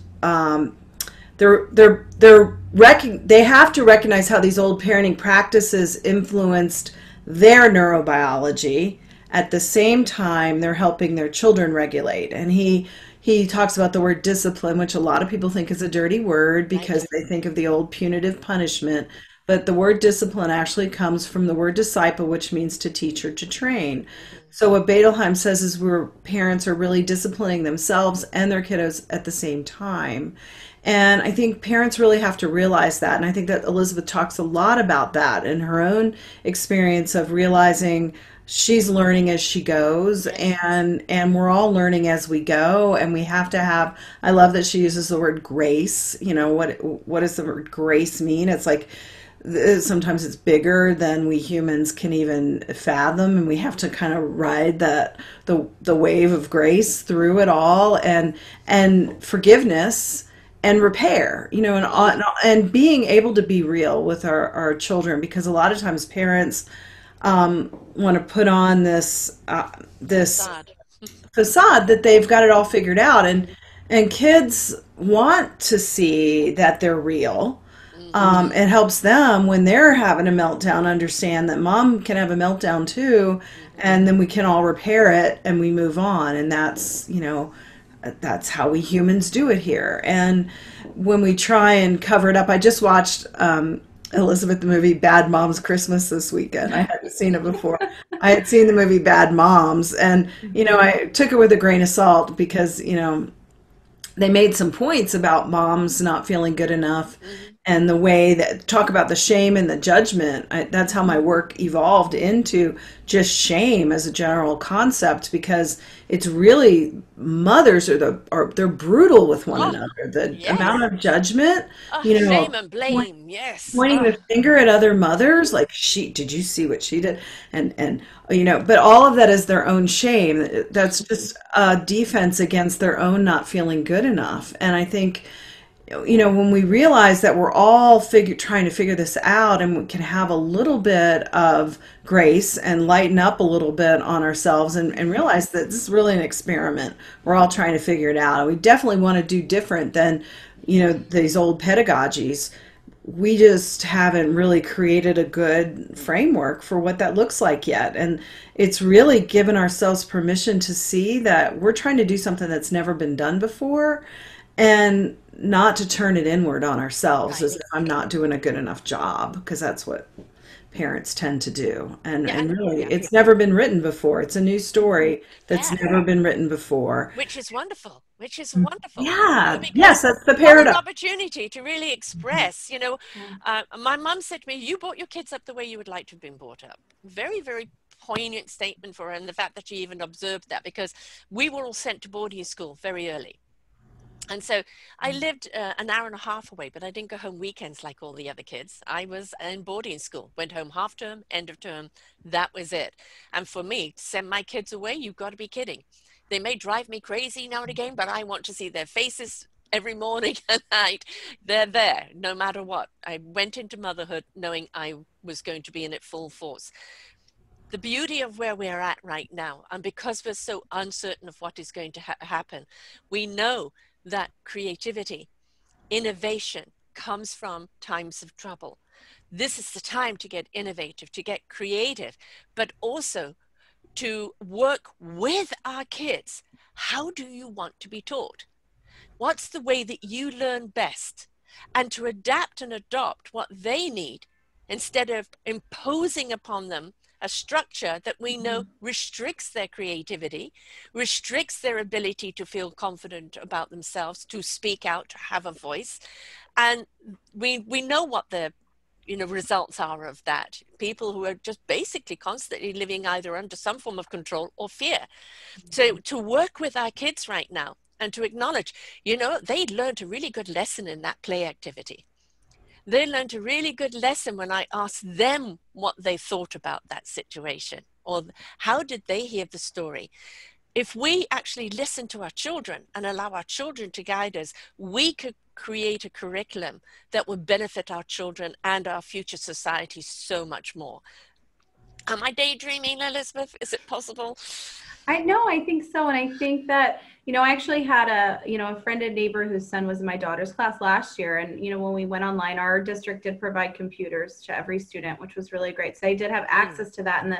they have to recognize how these old parenting practices influenced their neurobiology. At the same time, they're helping their children regulate. And he talks about the word discipline, which a lot of people think is a dirty word because they think of the old punitive punishment. But the word discipline actually comes from the word disciple, which means to teach or to train. So what Bedelheim says is where parents are really disciplining themselves and their kiddos at the same time. And I think parents really have to realize that. And I think that Elizabeth talks a lot about that in her own experience of realizing she's learning as she goes, and we're all learning as we go, and we have to have, I love that she uses the word grace. You know, what does the word grace mean? It's like sometimes it's bigger than we humans can even fathom, and we have to kind of ride the wave of grace through it all, and forgiveness and repair, you know, and being able to be real with our children, because a lot of times parents want to put on this facade that they've got it all figured out, and kids want to see that they're real. It helps them when they're having a meltdown understand that mom can have a meltdown too, and then we can all repair it and we move on. And that's, you know, that's how we humans do it here. And when we try and cover it up, I just watched Elizabeth, the movie Bad Moms Christmas this weekend. I hadn't seen it before. I had seen the movie Bad Moms, and, you know, I took it with a grain of salt because, you know, they made some points about moms not feeling good enough, and the way that talk about the shame and the judgment. That's how my work evolved into just shame as a general concept, because it's really mothers they're brutal with one another. The amount of judgment, you know, shame and blame, yes, pointing the finger at other mothers, like, did you see what she did? And you know, but all of that is their own shame. That's just a defense against their own not feeling good enough. And I think, you know, when we realize that we're all trying to figure this out, and we can have a little bit of grace and lighten up a little bit on ourselves, and realize that this is really an experiment. We're all trying to figure it out. And we definitely want to do different than, you know, these old pedagogies. We just haven't really created a good framework for what that looks like yet. And it's really given ourselves permission to see that we're trying to do something that's never been done before, and not to turn it inward on ourselves as if I'm not doing a good enough job, because that's what parents tend to do. And really, it's never been written before. It's a new story that's never been written before. Which is wonderful. Which is wonderful. Yeah. Yes, that's the paradox. An opportunity to really express, you know. My mom said to me, you brought your kids up the way you would like to have been brought up. Very, very poignant statement for her, and the fact that she even observed that, because we were all sent to boarding school very early. And so I lived an hour and a half away, but I didn't go home weekends like all the other kids. I was in boarding school, went home half term, end of term. That was it. And for me, to send my kids away, you've got to be kidding. They may drive me crazy now and again, but I want to see their faces every morning and night. They're there no matter what. I went into motherhood knowing I was going to be in it full force. The beauty of where we're at right now, and because we're so uncertain of what is going to happen, we know that creativity, innovation comes from times of trouble. This is the time to get innovative, to get creative, but also to work with our kids. How do you want to be taught? What's the way that you learn best? And to adapt and adopt what they need, instead of imposing upon them a structure that we know restricts their creativity, restricts their ability to feel confident about themselves, to speak out, to have a voice. And we know what the results are of that. People who are just basically constantly living either under some form of control or fear. So to work with our kids right now and to acknowledge, they learned a really good lesson in that play activity. They learned a really good lesson when I asked them what they thought about that situation, or how did they hear the story. If we actually listen to our children and allow our children to guide us, we could create a curriculum that would benefit our children and our future society so much more. Am I daydreaming, Elizabeth? Is it possible? I know, I think so. And I think that, I actually had a friend and neighbor whose son was in my daughter's class last year. And, when we went online, our district did provide computers to every student, which was really great. So they did have access to that. And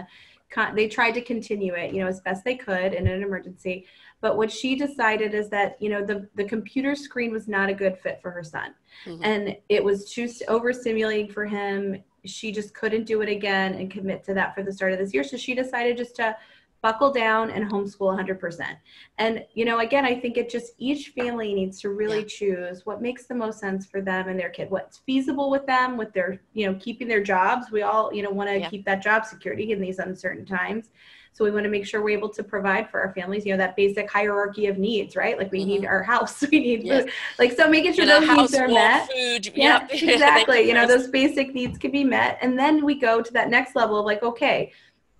they tried to continue it, as best they could in an emergency. But what she decided is that, the computer screen was not a good fit for her son. And it was too overstimulating for him. She just couldn't do it again and commit to that for the start of this year. So she decided just to buckle down and homeschool 100%. And, again, I think each family needs to really choose what makes the most sense for them and their kid, what's feasible with them, with their, keeping their jobs. We all, want to keep that job security in these uncertain times. So we want to make sure we're able to provide for our families, that basic hierarchy of needs, right? Like we need our house, we need food. Like, so making sure those needs are met. Food. Yeah, exactly. Those basic needs can be met. And then we go to that next level of like, okay,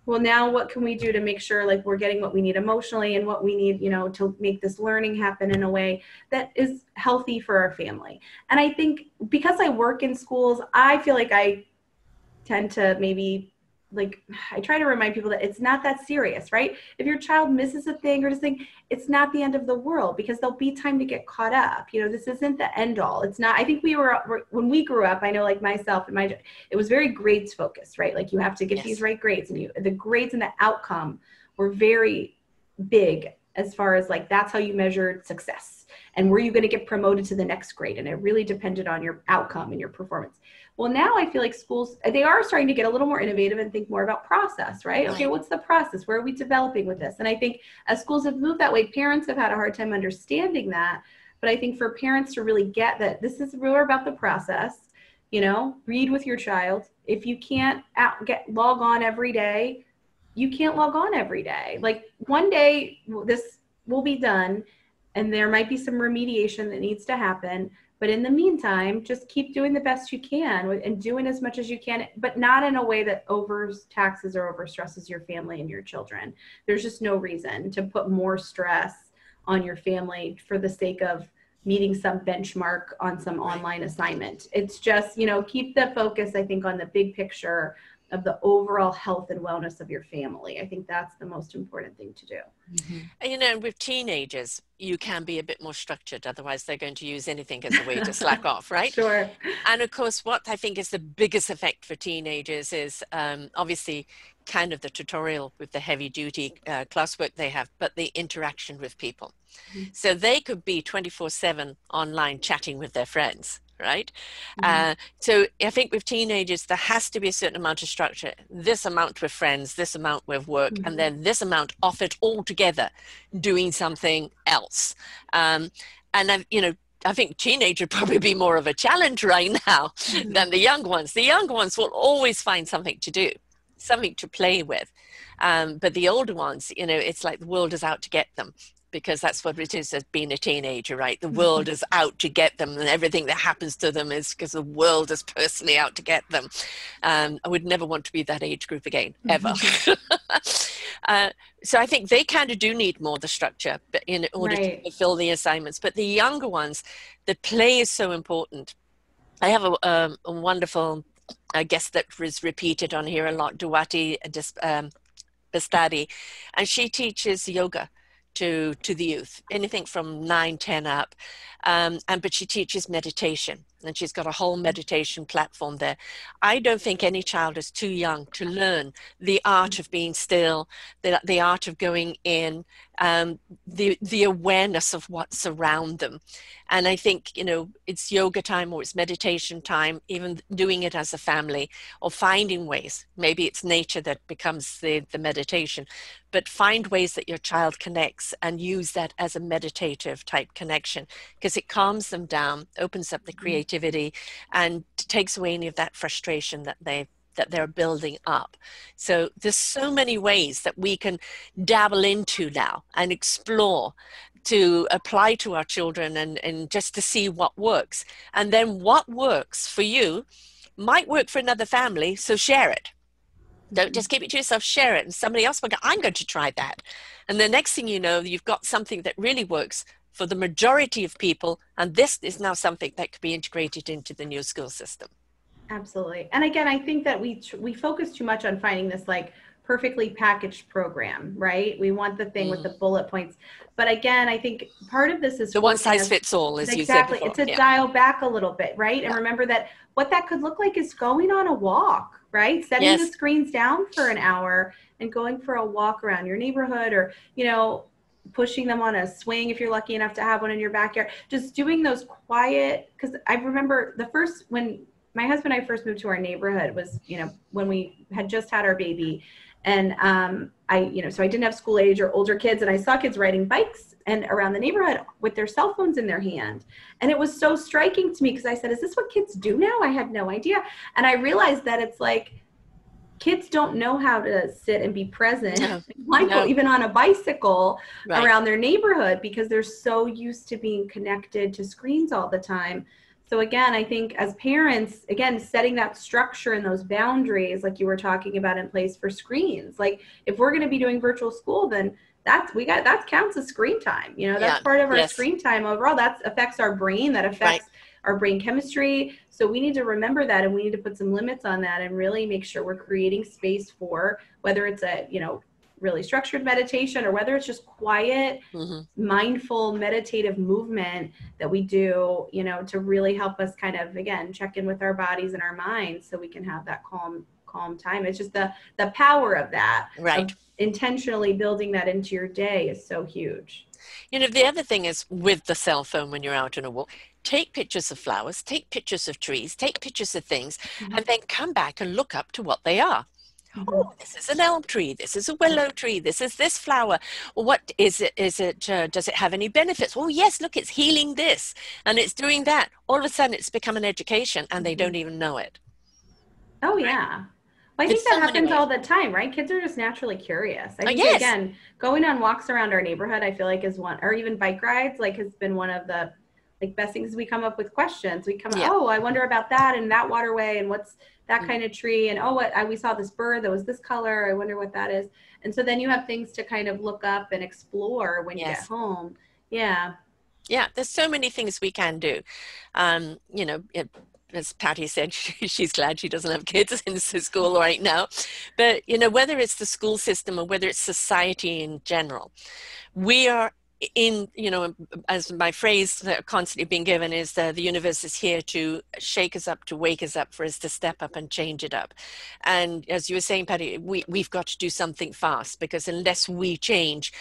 well, now what can we do to make sure like we're getting what we need emotionally and what we need, to make this learning happen in a way that is healthy for our family. And I think because I work in schools, I feel like I tend to maybe I try to remind people that it's not that serious, right? If your child misses a thing or something, it's not the end of the world because there'll be time to get caught up. This isn't the end all. It's not, I think when we grew up, I know like myself and it was very grades focused, right? Like you have to get these right grades and the grades and the outcome were very big as far as like, that's how you measured success. And were you going to get promoted to the next grade? And it really depended on your outcome and your performance. Well, now I feel like schools, they are starting to get a little more innovative and think more about process, right? Okay, what's the process? Where are we developing with this? And I think as schools have moved that way, parents have had a hard time understanding that. But I think for parents to really get that this is really about the process, read with your child. If you can't log on every day, you can't log on every day. Like one day this will be done and there might be some remediation that needs to happen. But in the meantime, just keep doing the best you can and doing as much as you can, but not in a way that overtaxes or overstresses your family and your children. There's just no reason to put more stress on your family for the sake of meeting some benchmark on some online assignment. It's just, keep the focus, I think, on the big picture of the overall health and wellness of your family. I think that's the most important thing to do. And with teenagers, you can be a bit more structured. Otherwise, they're going to use anything as a way to slack off, right? Sure. And of course, what I think is the biggest effect for teenagers is obviously kind of the tutorial with the heavy duty classwork they have, but the interaction with people. So they could be 24/7 online chatting with their friends. Right. So I think with teenagers, there has to be a certain amount of structure, this amount with friends, this amount with work, and then this amount off it all together, doing something else. And I think teenagers would probably be more of a challenge right now than the young ones. The young ones will always find something to do, something to play with. But the older ones, it's like the world is out to get them. Because that's what it is as being a teenager, right? The world is out to get them, and everything that happens to them is because the world is personally out to get them. I would never want to be that age group again, ever. So I think they kind of do need more the structure in order to fulfill the assignments. But the younger ones, the play is so important. I have a wonderful guest that was repeated on here a lot, Duwati Bastadi, and she teaches yoga to the youth, anything from 9, 10 up. But she teaches meditation, and she's got a whole meditation platform there. I don't think any child is too young to learn the art of being still, the art of going in, the awareness of what's around them. And I think, it's yoga time or it's meditation time, even doing it as a family or finding ways. Maybe it's nature that becomes the meditation, but find ways that your child connects and use that as a meditative type connection, because it calms them down, opens up the creativity, and takes away any of that frustration that they're building up. So there's so many ways that we can dabble into now and explore to apply to our children and just to see what works. And then what works for you might work for another family, so share it. Don't just keep it to yourself, share it. And somebody else will go, I'm going to try that. And the next thing you know, you've got something that really works for the majority of people. And this is now something that could be integrated into the new school system. Absolutely. And again, I think that we focus too much on finding this like perfectly packaged program, right? We want the thing with the bullet points. But again, I think part of this is the one size fits all, as you said before. Exactly. It's a dial back a little bit, right? And remember that what that could look like is going on a walk, right? Setting the screens down for an hour and going for a walk around your neighborhood, or, you know, pushing them on a swing if you're lucky enough to have one in your backyard. Just doing those quiet, because I remember when my husband and I first moved to our neighborhood was, you know, when we had just had our baby. And so I didn't have school age or older kids, and I saw kids riding bikes and around the neighborhood with their cell phones in their hand. And it was so striking to me, because I said, is this what kids do now? I had no idea. And I realized that it's like, kids don't know how to sit and be present, even on a bicycle around their neighborhood, because they're so used to being connected to screens all the time. So again, I think as parents, again, setting that structure and those boundaries, like you were talking about, in place for screens. Like if we're going to be doing virtual school, then that counts as screen time. You know, that's part of our screen time overall. That affects our brain. That affects our brain chemistry. So we need to remember that, and we need to put some limits on that, and really make sure we're creating space for, whether it's a, you know, really structured meditation, or whether it's just quiet, mindful, meditative movement that we do, you know, to really help us kind of, again, check in with our bodies and our minds, so we can have that calm time. It's just the power of that, of intentionally building that into your day, is so huge. You know, the other thing is, with the cell phone, when you're out on a walk, take pictures of flowers, take pictures of trees, take pictures of things, and then come back and look up to what they are. Oh, this is an elm tree. This is a willow tree. This is this flower. Well, what is it? Does it have any benefits? Oh, yes, look, it's healing this and it's doing that. All of a sudden, it's become an education, and they don't even know it. Oh, yeah. Well, I think that happens all the time, right? Kids are just naturally curious. I think, again, going on walks around our neighborhood, I feel like is one, or even bike rides, like, has been one of the best things. We come up with questions. We come, oh, I wonder about that and that waterway, and what's that kind of tree, and we saw this bird that was this color. I wonder what that is. And so then you have things to kind of look up and explore when you get home. Yeah. Yeah, there's so many things we can do. You know, as Patti said, she's glad she doesn't have kids in school right now. But, you know, whether it's the school system or whether it's society in general, we are in, you know, as my phrase constantly being given is, the universe is here to shake us up, to wake us up, for us to step up and change it up. And as you were saying, Patti, we've got to do something fast, because unless we change,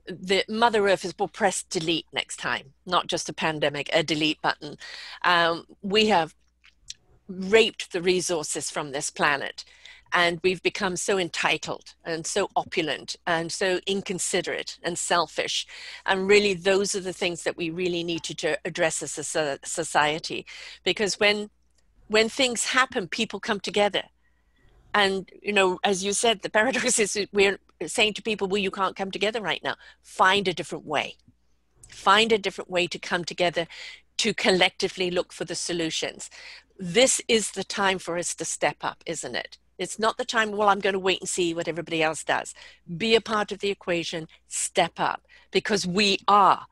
the Mother Earth will press delete next time, not just a pandemic, a delete button. We have raped the resources from this planet, and we've become so entitled and so opulent and so inconsiderate and selfish. And really, those are the things that we really need to address as a society, because when things happen, people come together. And, you know, as you said, the paradox is we're saying to people, well, you can't come together right now. Find a different way. Find a different way to come together, to collectively look for the solutions. This is the time for us to step up, isn't it? It's not the time, well, I'm going to wait and see what everybody else does. Be a part of the equation, step up, because we are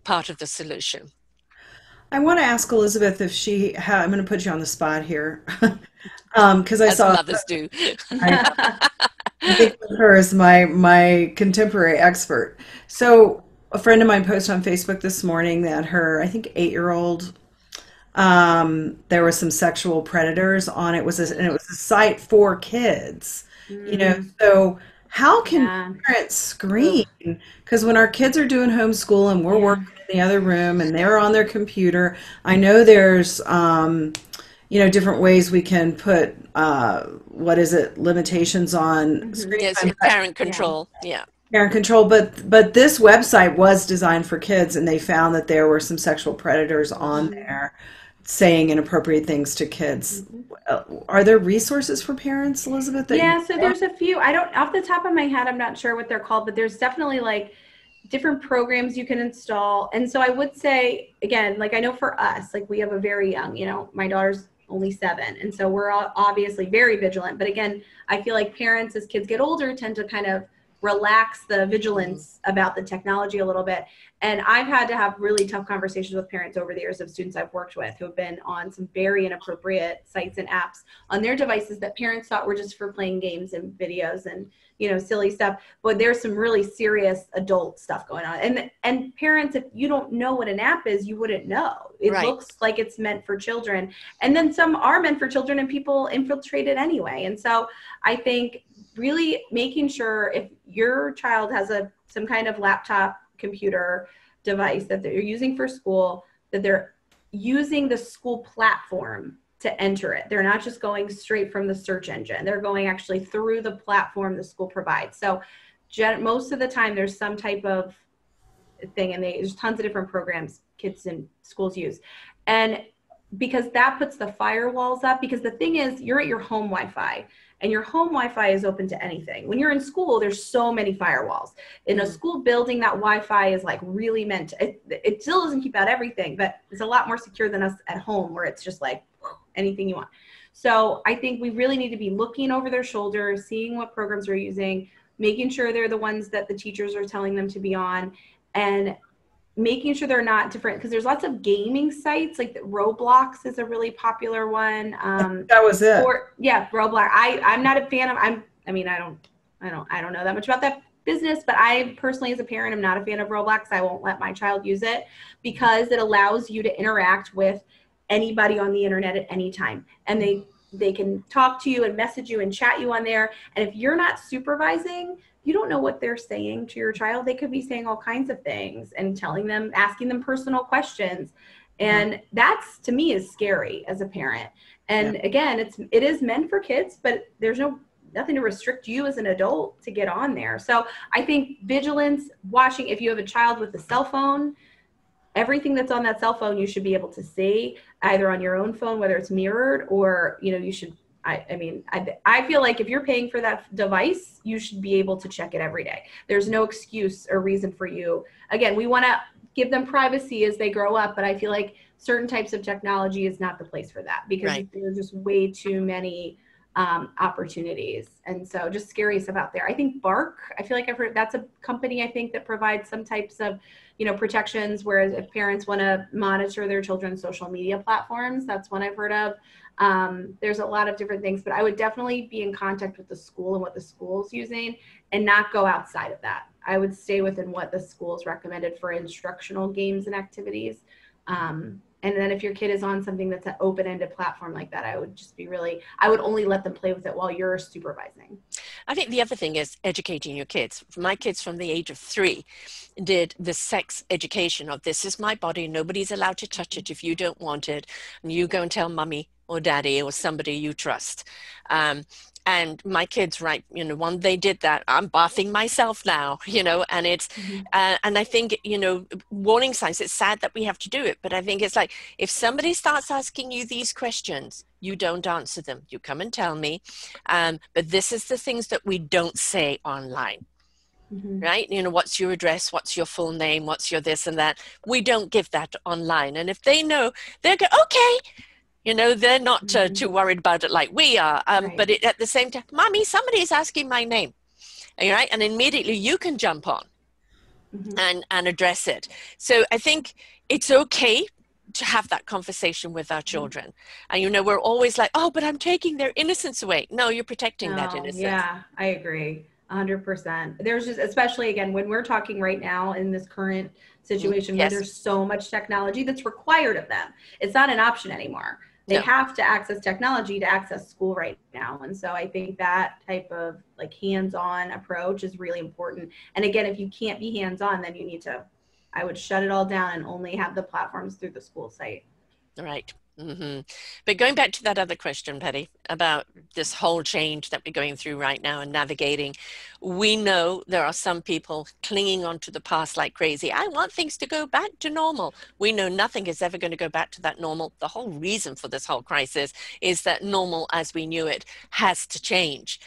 part of the solution. I want to ask Elizabeth if I'm going to put you on the spot here. Because I saw mothers do. I think of her as my contemporary expert. So a friend of mine posted on Facebook this morning that her, I think, 8-year-old, there were some sexual predators on it. And it was a site for kids, you know. So how can parents screen? Because when our kids are doing homeschool and we're working in the other room and they're on their computer, I know there's, you know, different ways we can put, limitations on screen time. Parent control. Parent control, but this website was designed for kids, and they found that there were some sexual predators on there saying inappropriate things to kids. Are there resources for parents, Elizabeth? So there's a few. I don't, off the top of my head, I'm not sure what they're called, but there's definitely like different programs you can install. And so I would say, again, like, I know for us, like, we have a very young, you know, my daughter's only 7. And so we're all obviously very vigilant. But again, I feel like parents, as kids get older, tend to kind of relax the vigilance about the technology a little bit. And I've had to have really tough conversations with parents over the years of students I've worked with who have been on some very inappropriate sites and apps on their devices that parents thought were just for playing games and videos and, you know, silly stuff. But there's some really serious adult stuff going on. And parents, if you don't know what an app is, you wouldn't know. It looks like it's meant for children. And then some are meant for children and people infiltrate it anyway. And so I think really making sure if your child has some kind of laptop, computer device that they're using for school, that they're using the school platform to enter it. They're not just going straight from the search engine. They're going actually through the platform the school provides. So most of the time there's some type of thing, and there's tons of different programs kids in schools use. And because that puts the firewalls up, because the thing is, you're at your home Wi-Fi, and your home Wi-Fi is open to anything. When you're in school, there's so many firewalls. In a school building, that Wi-Fi is like really meant to, it still doesn't keep out everything, but it's a lot more secure than us at home where it's just like anything you want. So I think we really need to be looking over their shoulder, seeing what programs they're using, making sure they're the ones that the teachers are telling them to be on, and making sure they're not different, because there's lots of gaming sites, like Roblox is a really popular one. That was it. Roblox. I'm not a fan of. I don't know that much about that business, but I personally, as a parent, am not a fan of Roblox. I won't let my child use it because it allows you to interact with anybody on the internet at any time, and they can talk to you and message you and chat you on there. And if you're not supervising, you don't know what they're saying to your child. They could be saying all kinds of things and telling them, asking them personal questions. And that's, to me, is scary as a parent. And again, it is meant for kids, but there's nothing to restrict you as an adult to get on there. So I think vigilance, watching, if you have a child with a cell phone, everything that's on that cell phone, you should be able to see either on your own phone, whether it's mirrored, or, you know, you should, I feel like if you're paying for that device, you should be able to check it every day. There's no excuse or reason for you. Again, we want to give them privacy as they grow up, but I feel like certain types of technology is not the place for that, because there's just way too many opportunities. And so just scary stuff out there. I think Bark, I feel like I've heard, that's a company, I think, that provides some types of, you know, protections, whereas if parents want to monitor their children's social media platforms, that's one I've heard of. There's a lot of different things, but I would definitely be in contact with the school and what the school's using and not go outside of that. I would stay within what the school's recommended for instructional games and activities. And then if your kid is on something that's an open-ended platform like that, I would just be I would only let them play with it while you're supervising. I think the other thing is educating your kids. My kids from the age of 3 did the sex education of, this is my body, nobody's allowed to touch it if you don't want it, and you go and tell mommy or daddy or somebody you trust. And my kids, right, you know, when they did that, I'm bathing myself now, you know, and it's, and I think, you know, warning signs, it's sad that we have to do it, but I think it's like, if somebody starts asking you these questions, you don't answer them. You come and tell me, but this is the things that we don't say online. Right? You know, what's your address? What's your full name? What's your this and that? We don't give that online. And if they know, they'll go, okay. You know, they're not too worried about it like we are. But at the same time, mommy, somebody's asking my name. All right? And immediately you can jump on and address it. So I think it's okay to have that conversation with our children. And, you know, we're always like, oh, but I'm taking their innocence away. No, you're protecting that innocence. Yeah, I agree. 100%. There's just, especially again, when we're talking right now in this current situation where there's so much technology that's required of them. It's not an option anymore. They have to access technology to access school right now. And so I think that type of like hands-on approach is really important. And again, if you can't be hands-on, then you need to, I would shut it all down and only have the platforms through the school site. Right. But going back to that other question, Patti, about this whole change that we're going through right now and navigating, we know there are some people clinging on to the past like crazy. I want things to go back to normal. We know nothing is ever going to go back to that normal. The whole reason for this whole crisis is that normal as we knew it has to change.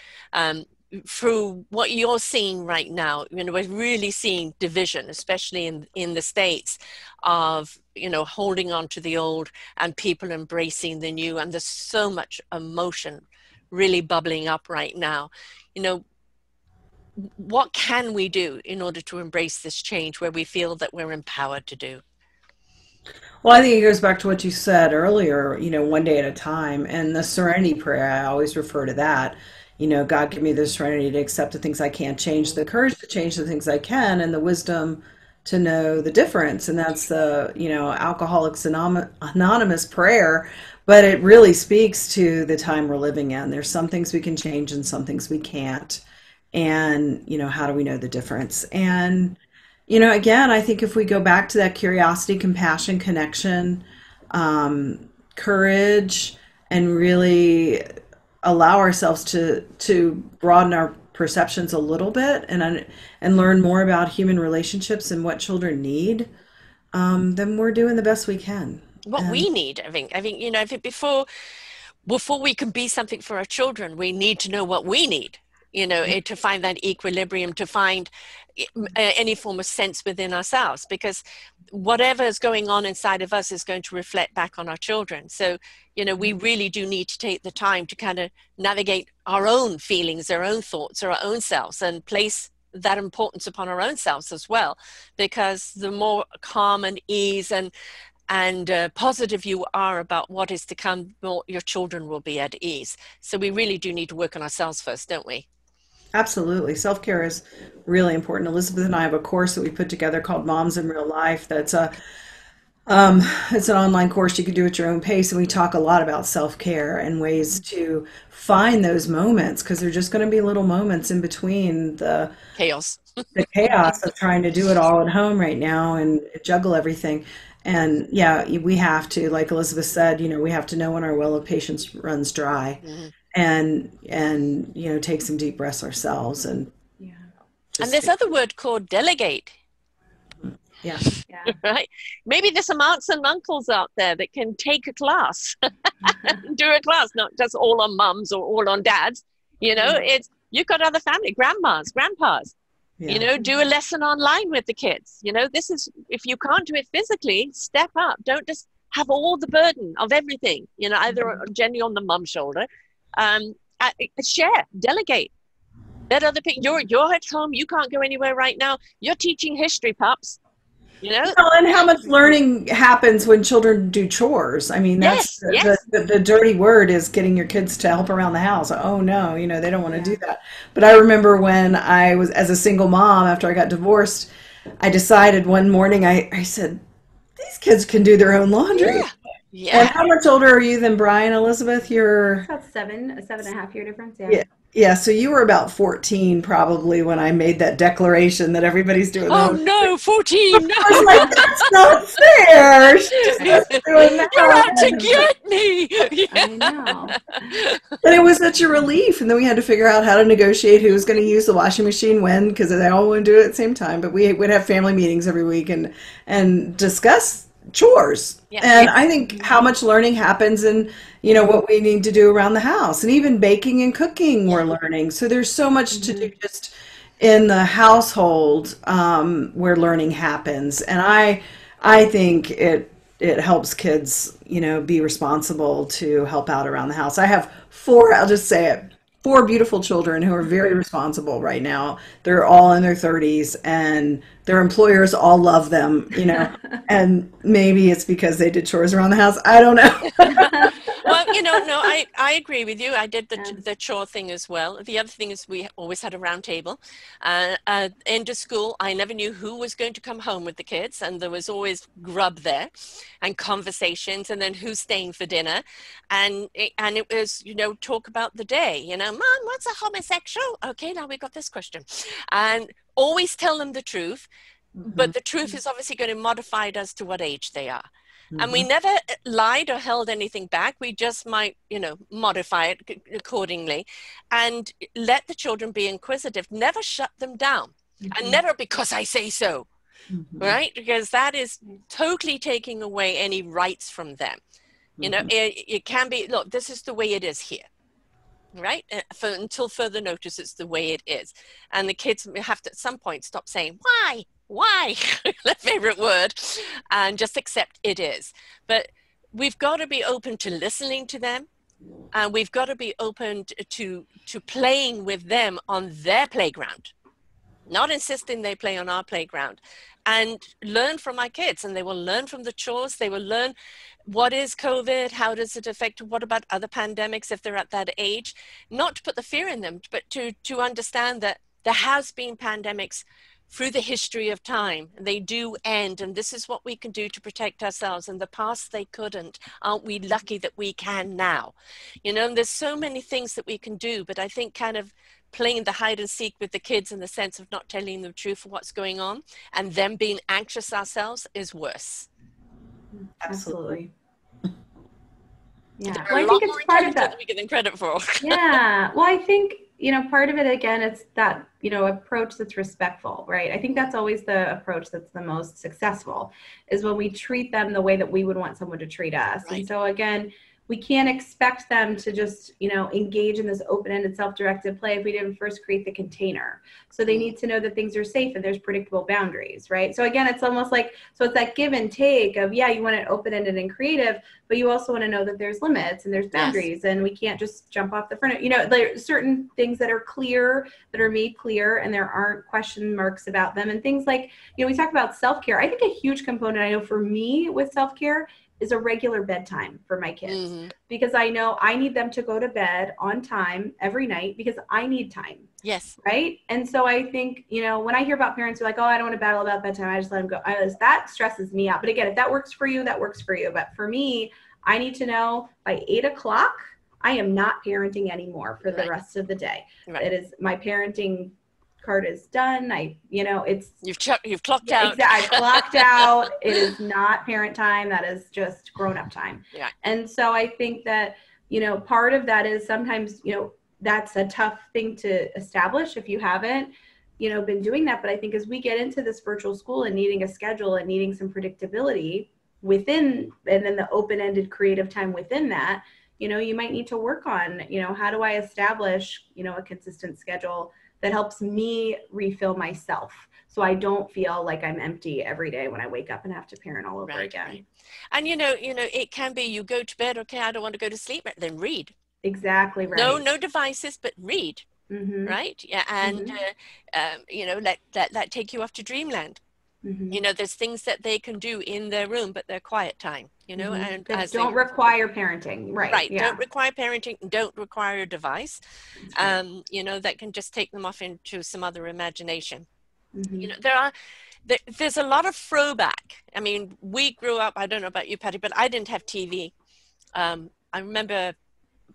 Through what you're seeing right now, you know, we're really seeing division, especially in the States, of, you know, holding on to the old and people embracing the new. And there's so much emotion really bubbling up right now. You know, what can we do in order to embrace this change where we feel that we're empowered to do? Well, I think it goes back to what you said earlier, one day at a time. And the Serenity Prayer, I always refer to that. God, give me the serenity to accept the things I can't change, the courage to change the things I can, and the wisdom to know the difference. And that's the, Alcoholics Anonymous prayer. But it really speaks to the time we're living in. There's some things we can change and some things we can't. And, how do we know the difference? And again, I think if we go back to that curiosity, compassion, connection, courage, and really allow ourselves to broaden our perceptions a little bit and learn more about human relationships and what children need, then we're doing the best we can. What we need, I think, I think before we can be something for our children, we need to know what we need. To find that equilibrium, to find any form of sense within ourselves, because whatever is going on inside of us is going to reflect back on our children. So, we really do need to take the time to kind of navigate our own feelings, our own thoughts, our own selves, and place that importance upon our own selves as well, because the more calm and ease and positive you are about what is to come, more your children will be at ease. So we really do need to work on ourselves first, don't we? Absolutely. Self-care is really important. Elizabeth and I have a course that we put together called Moms in Real Life. It's an online course you can do at your own pace. And we talk a lot about self-care and ways to find those moments, because they're just going to be little moments in between the chaos of trying to do it all at home right now and juggle everything. And yeah, we have to, like Elizabeth said, we have to know when our well of patience runs dry. Mm-hmm. And take some deep breaths ourselves and there's other word called delegate. Yeah. Right, maybe there's some aunts and uncles out there that can take a class. Do a class, not just all on mums or all on dads. It's, you've got other family, grandmas, grandpas. Do a lesson online with the kids. This is, if you can't do it physically, step up. Don't just have all the burden of everything, either generally on the mum's shoulder. Share, delegate, let other people. You're at home, you can't go anywhere right now, you're teaching history, pups. And how much learning happens when children do chores. I mean, that's the dirty word is getting your kids to help around the house. Oh no, they don't want to do that. But I remember when I was, as a single mom, after I got divorced, I decided one morning, I said, these kids can do their own laundry. Yeah. And how much older are you than Brian, Elizabeth? You're about 7.5 year difference. Yeah. So you were about 14 probably when I made that declaration that everybody's doing. Oh no, 14! No. I was like, that's not fair. She's just doing that. You're out to get me. I know. But it was such a relief, and then we had to figure out how to negotiate who was going to use the washing machine when, because they all want to do it at the same time. But we would have family meetings every week and discuss chores. And I think how much learning happens in what we need to do around the house, and even baking and cooking we're learning. So there's so much to do just in the household where learning happens. And I think it helps kids be responsible to help out around the house. I have I'll just say it, 4 beautiful children who are very responsible right now. They're all in their 30s, and their employers all love them, and maybe it's because they did chores around the house. I don't know. Well, no, I agree with you. I did the chore thing as well. The other thing is we always had a round table. End of school, I never knew who was going to come home with the kids, and there was always grub there and conversations, and then who's staying for dinner. And it was, talk about the day, Mom, what's a homosexual? Okay, now we got this question. And always tell them the truth, but the truth is obviously going to modify it as to what age they are. And we never lied or held anything back. We just might, modify it accordingly, and let the children be inquisitive. Never shut them down, and never because I say so, right? Because that is totally taking away any rights from them. It can be, look, this is the way it is here. Right? Until further notice, it's the way it is. And the kids have to at some point stop saying, why, their favorite word, and just accept it is. But we've got to be open to listening to them, and we've got to be open to playing with them on their playground. not insisting they play on our playground, and learn from my kids. And they will learn from the chores. They will learn what is COVID, how does it affect, what about other pandemics if they're at that age. Not to put the fear in them, but to understand that there has been pandemics through the history of time. They do end, and this is what we can do to protect ourselves. In the past, they couldn't. Aren't we lucky that we can now? You know, and there's so many things that we can do, but I think kind of playing the hide and seek with the kids in the sense of not telling them the truth of what's going on and them being anxious ourselves is worse. Absolutely. Yeah. Well, I think it's part of that we give them credit for. Yeah. Well, I think, you know, part of it, again, it's that, you know, approach that's respectful, right? I think that's always the approach that's the most successful, is when we treat them the way that we would want someone to treat us. Right. And so again, we can't expect them to just, you know, engage in this open-ended self-directed play if we didn't first create the container. So they need to know that things are safe and there's predictable boundaries, right? So again, it's almost like, so it's that give and take of, yeah, you want it open-ended and creative, but you also want to know that there's limits and there's boundaries. Yes. And we can't just jump off the front. You know, there are certain things that are clear, that are made clear, and there aren't question marks about them. And things like, you know, we talk about self-care. I think a huge component, I know for me with self-care, is a regular bedtime for my kids, because I know I need them to go to bed on time every night because I need time. Yes. Right. And so I think, you know, when I hear about parents who are like, oh, I don't want to battle about bedtime, I just let them go. That stresses me out. But again, if that works for you, that works for you. But for me, I need to know by 8 o'clock, I am not parenting anymore for the rest of the day. Right. It is, my parenting card is done. You know, it's you've clocked out. Exactly. I've clocked out. It is not parent time. That is just grown up time. Yeah. And so I think that, you know, part of that is sometimes, you know, that's a tough thing to establish if you haven't, you know, been doing that. But I think as we get into this virtual school and needing a schedule and needing some predictability within, and then the open-ended creative time within that, you know, you might need to work on, you know, how do I establish, you know, a consistent schedule that helps me refill myself, so I don't feel like I'm empty every day when I wake up and have to parent all over again. Right. And you know, it can be you go to bed, okay, I don't want to go to sleep, then read. Exactly right. No devices, but read. Right? Yeah, and you know, let that take you off to dreamland. You know, there's things that they can do in their room, but they're quiet time, you know, and that don't require parenting. Right. Yeah. Don't require parenting, don't require a device, you know, that can just take them off into some other imagination. You know, there's a lot of throwback. I mean, we grew up, I don't know about you, Patti, but I didn't have TV. I remember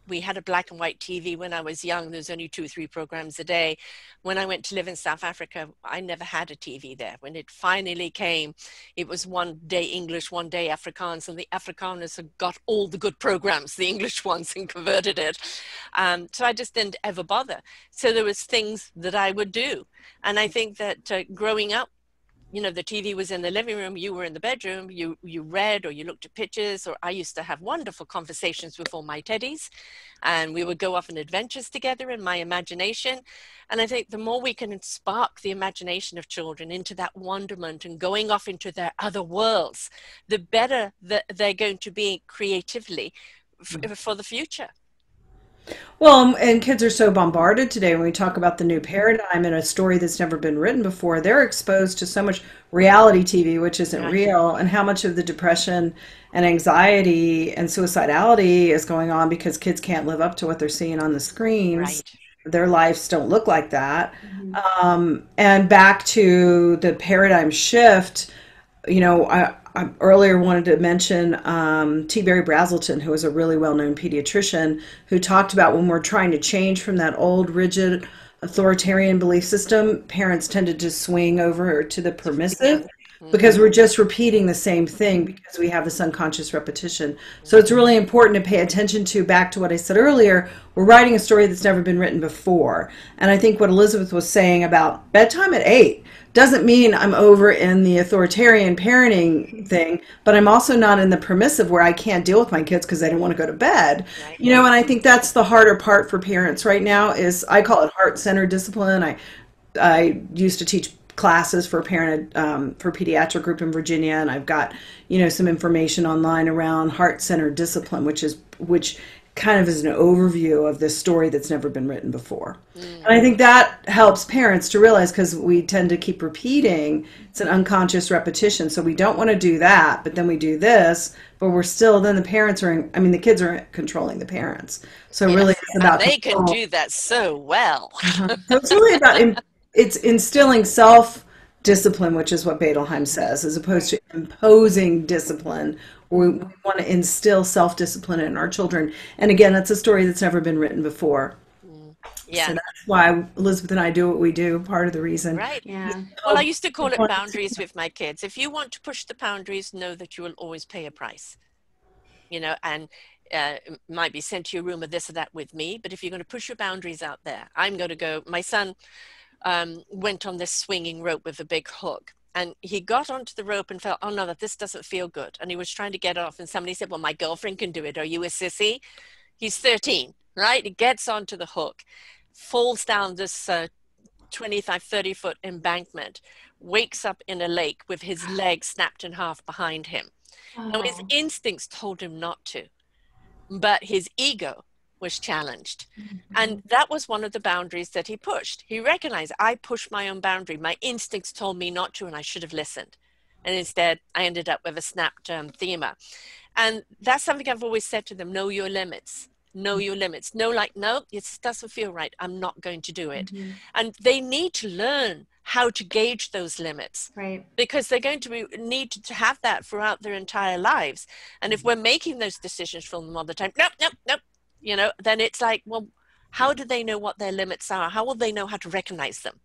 we had a black and white TV when I was young. There's only 2 or 3 programs a day. When I went to live in South Africa, I never had a TV there. When it finally came, it was one day English, one day Afrikaans, and the Afrikaners had got all the good programs, the English ones, and converted it. So I just didn't ever bother. So there was things that I would do. And I think that growing up, you know, the TV was in the living room, you were in the bedroom, you read or you looked at pictures, or I used to have wonderful conversations with all my teddies, and we would go off on adventures together in my imagination. And I think the more we can spark the imagination of children into that wonderment and going off into their other worlds, the better that they're going to be creatively for the future. Well, and kids are so bombarded today when we talk about the new paradigm in a story that's never been written before. They're exposed to so much reality TV, which isn't real, and how much of the depression and anxiety and suicidality is going on because kids can't live up to what they're seeing on the screens. Right. Their lives don't look like that. And back to the paradigm shift, you know, I earlier wanted to mention T. Barry Brazelton, who was a really well-known pediatrician, who talked about when we're trying to change from that old, rigid, authoritarian belief system, parents tended to swing over to the permissive because we're just repeating the same thing because we have this unconscious repetition. So it's really important to pay attention to, back to what I said earlier, we're writing a story that's never been written before. And I think what Elizabeth was saying about bedtime at 8 doesn't mean I'm over in the authoritarian parenting thing, but I'm also not in the permissive where I can't deal with my kids because they don't want to go to bed. Right. You know, and I think that's the harder part for parents right now is, I call it heart-centered discipline. I used to teach classes for for pediatric group in Virginia, and I've got, you know, some information online around heart-centered discipline, which kind of as an overview of this story that's never been written before. And I think that helps parents to realize, because we tend to keep repeating, it's an unconscious repetition. So we don't want to do that, but then we do this, but we're still, then the parents are, the kids are controlling the parents. So really it's about they can do that so well. So it's really about, it's instilling self-discipline, which is what Bedelheim says, as opposed to imposing discipline. We want to instill self-discipline in our children. And again, that's a story that's never been written before. Yeah. So that's why Elizabeth and I do what we do, part of the reason. Right. Yeah. Well, I used to call it boundaries with my kids. If you want to push the boundaries, know that you will always pay a price. And it might be sent to your room or this or that with me, but if you're going to push your boundaries out there, I'm going to go. My son went on this swinging rope with a big hook. And he got onto the rope and felt, oh no, this doesn't feel good. And he was trying to get off. And somebody said, well, my girlfriend can do it. Are you a sissy? He's 13, right? He gets onto the hook, falls down this 25, 30-foot embankment, wakes up in a lake with his leg snapped in half behind him. Now, his instincts told him not to, but his ego was challenged. And that was one of the boundaries that he pushed. He recognized, I pushed my own boundary. My instincts told me not to, and I should have listened. And instead, I ended up with a snapped femur. And that's something I've always said to them, know your limits. Know your limits. No, it doesn't feel right. I'm not going to do it. And they need to learn how to gauge those limits. Right. Because they're going to need to have that throughout their entire lives. And if we're making those decisions for them all the time, nope, then it's like, well, how do they know what their limits are? How will they know how to recognize them?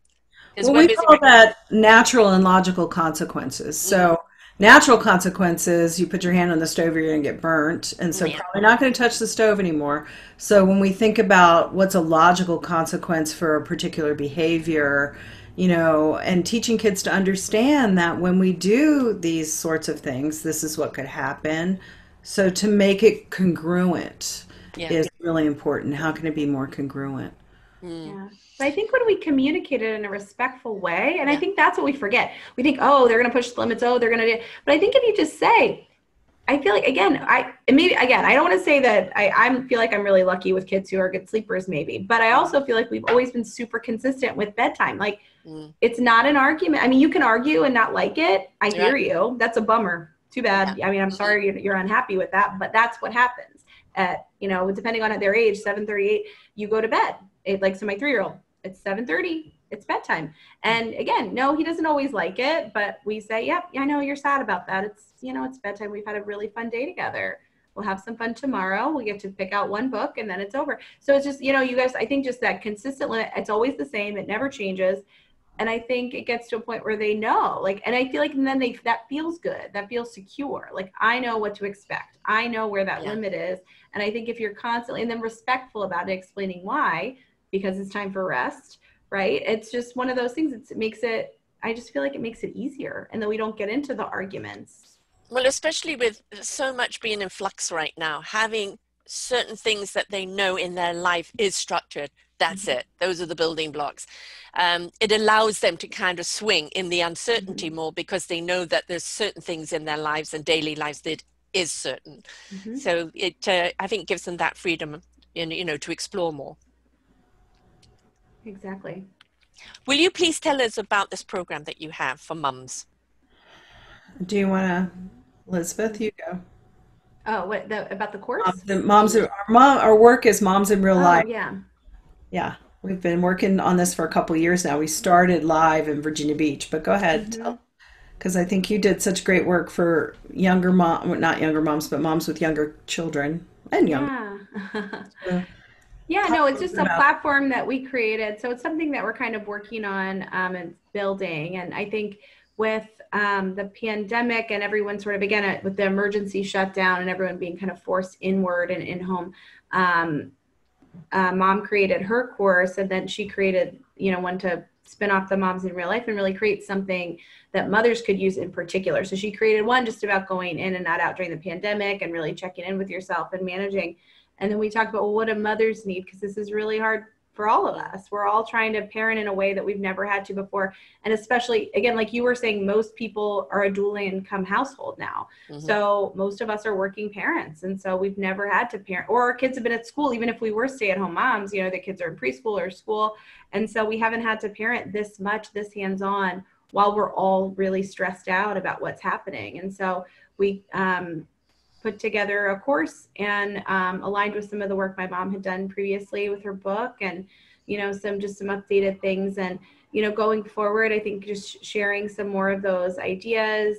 Well, we call that natural and logical consequences. So natural consequences, you put your hand on the stove, you're going to get burnt. And so probably not going to touch the stove anymore. So when we think about what's a logical consequence for a particular behavior, and teaching kids to understand that when we do these sorts of things, this is what could happen. So to make it congruent is really important. How can it be more congruent? Yeah. But I think when we communicate it in a respectful way, and I think that's what we forget. We think, oh, they're going to push the limits. Oh, they're going to do. But I think if you just say, I feel like, I don't want to say that I feel like I'm really lucky with kids who are good sleepers, maybe. But I also feel like we've always been super consistent with bedtime. Like, it's not an argument. You can argue and not like it. I hear you. That's a bummer. Too bad. I'm sorry you're unhappy with that, but that's what happens. At, depending on their age, 7:38, you go to bed. So my 3-year-old, it's 7:30, it's bedtime. And again, no, he doesn't always like it, but we say, yep, I know you're sad about that. It's, it's bedtime. We've had a really fun day together. We'll have some fun tomorrow. We'll get to pick out one book and then it's over. So it's just, you guys, I think just that consistent limit, it's always the same. It never changes. And I think it gets to a point where they know, and I feel like, and then that feels good. That feels secure. Like, I know what to expect. I know where that limit is. And I think if you're constantly, and then respectful about it, explaining why, because it's time for rest, right? It's just one of those things. I just feel like it makes it easier. And then we don't get into the arguments. Well, especially with so much being in flux right now, having certain things that they know in their life is structured. That's it. Those are the building blocks. It allows them to kind of swing in the uncertainty more, because they know that there's certain things in their lives and daily lives that is certain. So it, I think, gives them that freedom, to explore more. Exactly. Will you please tell us about this program that you have for mums? Do you want to, Elizabeth, you go. Oh, about the course? Our work is Moms in Real Life. Yeah. We've been working on this for a couple of years now. We started live in Virginia Beach, but go ahead, because I think you did such great work for not younger moms, but moms with younger children and younger. It's just a platform that we created. So it's something that we're kind of working on and building. And I think with the pandemic and everyone sort of, again, with the emergency shutdown and everyone being kind of forced inward and in home, Mom created her course, and then she created, one to spin off the Moms in Real Life and really create something that mothers could use in particular. So she created one just about going in and not out during the pandemic and really checking in with yourself and managing. And then we talked about, well, what do mothers need? Because this is really hard for all of us. We're all trying to parent in a way that we've never had to before. And especially, again, like you were saying, most people are a dual income household now. So most of us are working parents. And so we've never had to parent, or our kids have been at school, even if we were stay-at-home moms, you know, the kids are in preschool or school. And so we haven't had to parent this much, this hands-on, while we're all really stressed out about what's happening. And so we put together a course and aligned with some of the work my mom had done previously with her book, and, you know, some updated things. And, you know, going forward, I think just sharing some more of those ideas.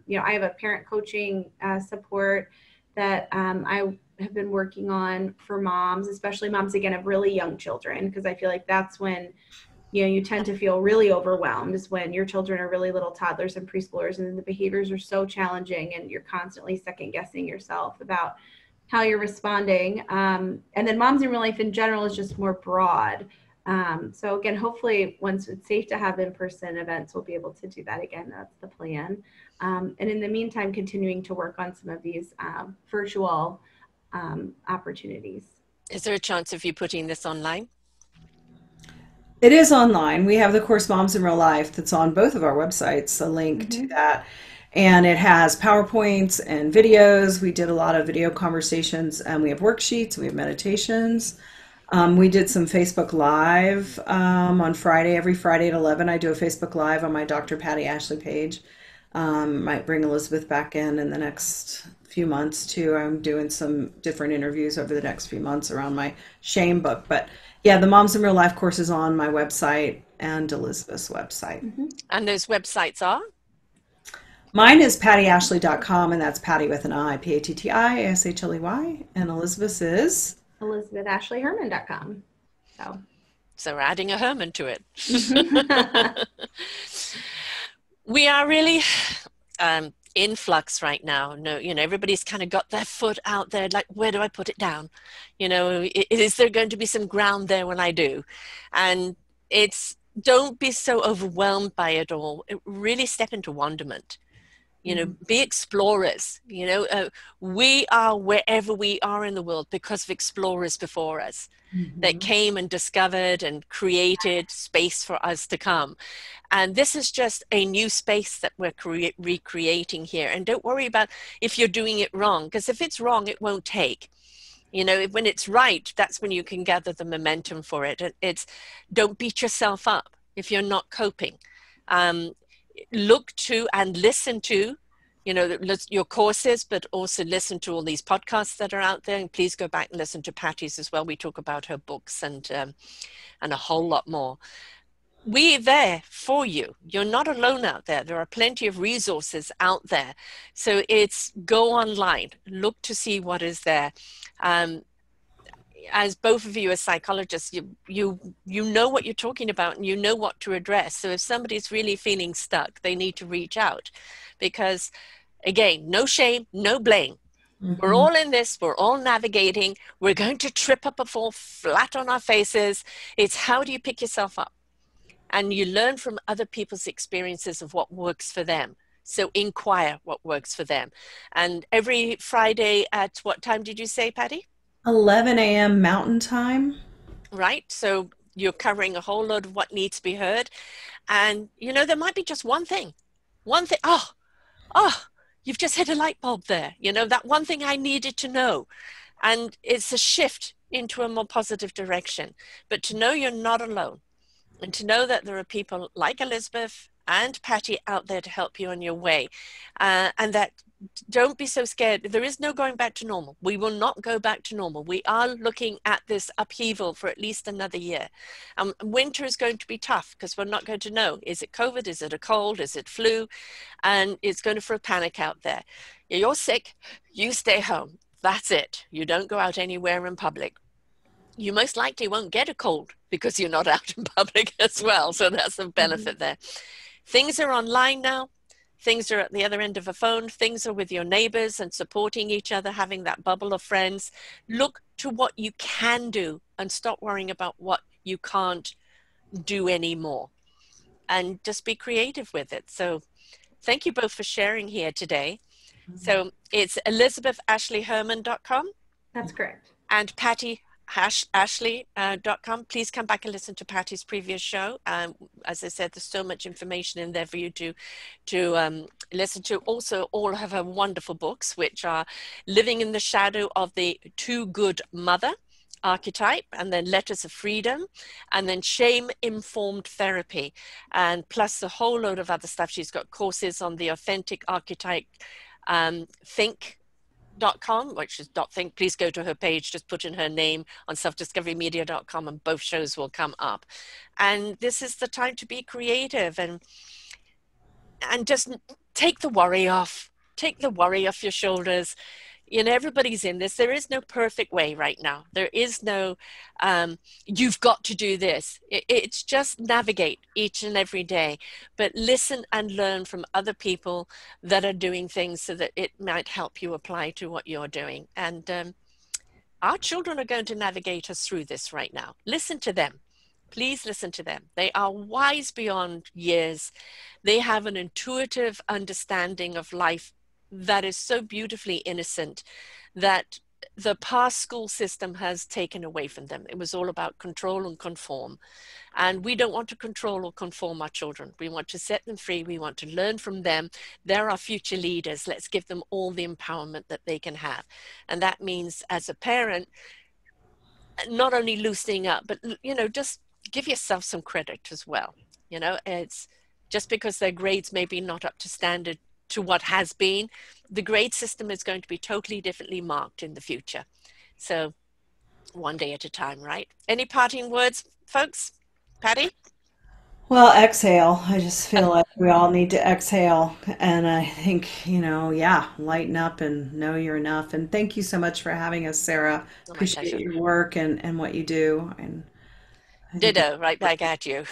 You know, I have a parent coaching support that I have been working on for moms, especially moms, again, of really young children, because I feel like that's when, you know, you tend to feel really overwhelmed, is when your children are really little toddlers and preschoolers, and the behaviors are so challenging and you're constantly second guessing yourself about how you're responding. And then moms in real life in general is just more broad. So again, hopefully once it's safe to have in-person events, we'll be able to do that again. That's the plan. And in the meantime, continuing to work on some of these virtual opportunities. Is there a chance of you putting this online? It is online. We have the course Moms in Real Life that's on both of our websites, a link to that. And it has PowerPoints and videos. We did a lot of video conversations, and we have worksheets, we have meditations. We did some Facebook Live on Friday. Every Friday at 11, I do a Facebook Live on my Dr. Patti Ashley page. Might bring Elizabeth back in the next few months too. I'm doing some different interviews over the next few months around my shame book. But yeah, the Moms in Real Life course is on my website and Elizabeth's website. And those websites are? Mine is pattiashley.com, and that's Patti with an I, P-A-T-T-I-A-S-H-L-E-Y. And Elizabeth's is? ElizabethAshleyHerman.com. So we're adding a Herman to it. We are really in flux right now. No, you know, everybody's kind of got their foot out there, like, where do I put it down? You know, is there going to be some ground there when I do? And don't be so overwhelmed by it all. Really step into wonderment. You know, be explorers. You know, we are wherever we are in the world because of explorers before us that came and discovered and created space for us to come. And this is just a new space that we're recreating here. And don't worry about if you're doing it wrong, because if it's wrong, it won't take. You know, when it's right, that's when you can gather the momentum for it. Don't beat yourself up if you're not coping. Look to and listen to, you know, your courses, but also listen to all these podcasts that are out there. And please go back and listen to Patti's as well. We talk about her books and a whole lot more. We're there for you. You're not alone out there. There are plenty of resources out there. So go online, look to see what is there. As both of you as psychologists, you know what you're talking about and you know what to address. So if somebody's really feeling stuck, they need to reach out, because again, no shame, no blame. We're all in this, we're all navigating, we're going to trip up and fall flat on our faces. It's how do you pick yourself up? And you learn from other people's experiences of what works for them. So inquire what works for them. And every Friday at what time did you say, Patti? 11 a.m. Mountain Time. Right. So you're covering a whole load of what needs to be heard. And, you know, there might be just one thing. Oh, you've just hit a light bulb there. You know, that one thing I needed to know. And it's a shift into a more positive direction. But to know you're not alone, and to know that there are people like Elizabeth and Patti out there to help you on your way. And that don't be so scared. There is no going back to normal. We will not go back to normal. We are looking at this upheaval for at least another year. Winter is going to be tough because we're not going to know. Is it COVID? Is it a cold? Is it flu? And it's going to throw panic out there. You're sick, you stay home. That's it. You don't go out anywhere in public. You most likely won't get a cold because you're not out in public as well. So that's the benefit there. Things are online now. Things are at the other end of a phone. Things are with your neighbors and supporting each other, having that bubble of friends. Look to what you can do and stop worrying about what you can't do anymore. And just be creative with it. So thank you both for sharing here today. So it's ElizabethAshleyHerman.com. That's correct. And Patti ashley.com. Please come back and listen to Patti's previous show. As I said, there's so much information in there for you to listen to. Also, all of her wonderful books, which are Living in the Shadow of the Too Good Mother archetype, and then Letters of Freedom, and then Shame Informed Therapy, and plus a whole load of other stuff. She's got courses on the authentic archetype, think.com, which is .think. Please go to her page, just put in her name on selfdiscoverymedia.com and both shows will come up. And this is the time to be creative and just take the worry off. Take the worry off your shoulders. You know, everybody's in this. There is no perfect way right now. There is no, you've got to do this. It's just navigate each and every day, but listen and learn from other people that are doing things so that it might help you apply to what you're doing. And our children are going to navigate us through this right now. Listen to them. Please listen to them. They are wise beyond years. They have an intuitive understanding of life that is so beautifully innocent that the past school system has taken away from them. It was all about control and conform. And we don't want to control or conform our children. We want to set them free. We want to learn from them. They're our future leaders. Let's give them all the empowerment that they can have. And that means, as a parent, not only loosening up, but, you know, just give yourself some credit as well. You know, it's just because their grades may be not up to standard to what has been, the grade system is going to be totally differently marked in the future. So one day at a time, right? Any parting words, folks? Patti? Well, exhale. I just feel like we all need to exhale. And I think, you know, yeah, lighten up and know you're enough. And thank you so much for having us, Sarah. Oh, my Appreciate pleasure. your work and what you do. And I think Ditto, right back at you.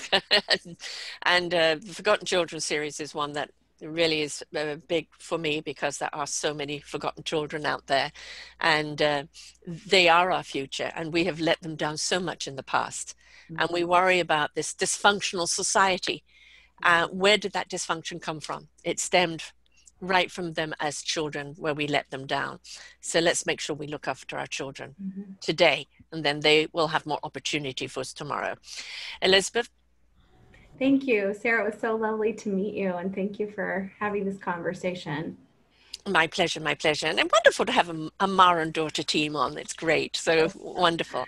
And the Forgotten Children series is one that really is big for me because there are so many forgotten children out there, and they are our future, and we have let them down so much in the past. And we worry about this dysfunctional society. Where did that dysfunction come from? It stemmed right from them as children, where we let them down. So let's make sure we look after our children today, and then they will have more opportunity for us tomorrow. Elizabeth? Thank you, Sarah. It was so lovely to meet you, and thank you for having this conversation. My pleasure, my pleasure. And wonderful to have a ma and daughter team on. It's great. So wonderful.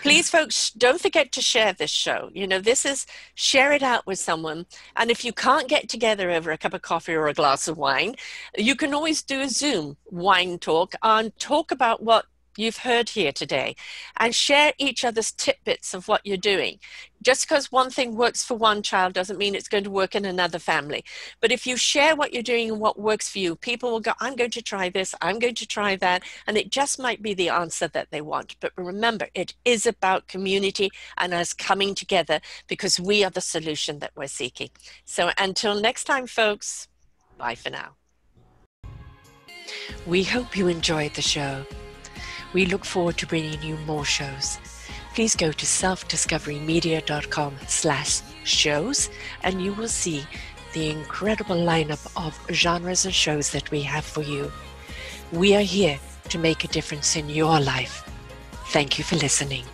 Please, folks, don't forget to share this show. You know, this is, share it out with someone. And if you can't get together over a cup of coffee or a glass of wine, you can always do a Zoom wine talk and talk about what you've heard here today, and share each other's tidbits of what you're doing. Just because one thing works for one child doesn't mean it's going to work in another family. But if you share what you're doing and what works for you, people will go, I'm going to try this, I'm going to try that, and it just might be the answer that they want. But remember, it is about community and us coming together, because we are the solution that we're seeking. So until next time, folks, bye for now. We hope you enjoyed the show. We look forward to bringing you more shows. Please go to selfdiscoverymedia.com/shows and you will see the incredible lineup of genres and shows that we have for you. We are here to make a difference in your life. Thank you for listening.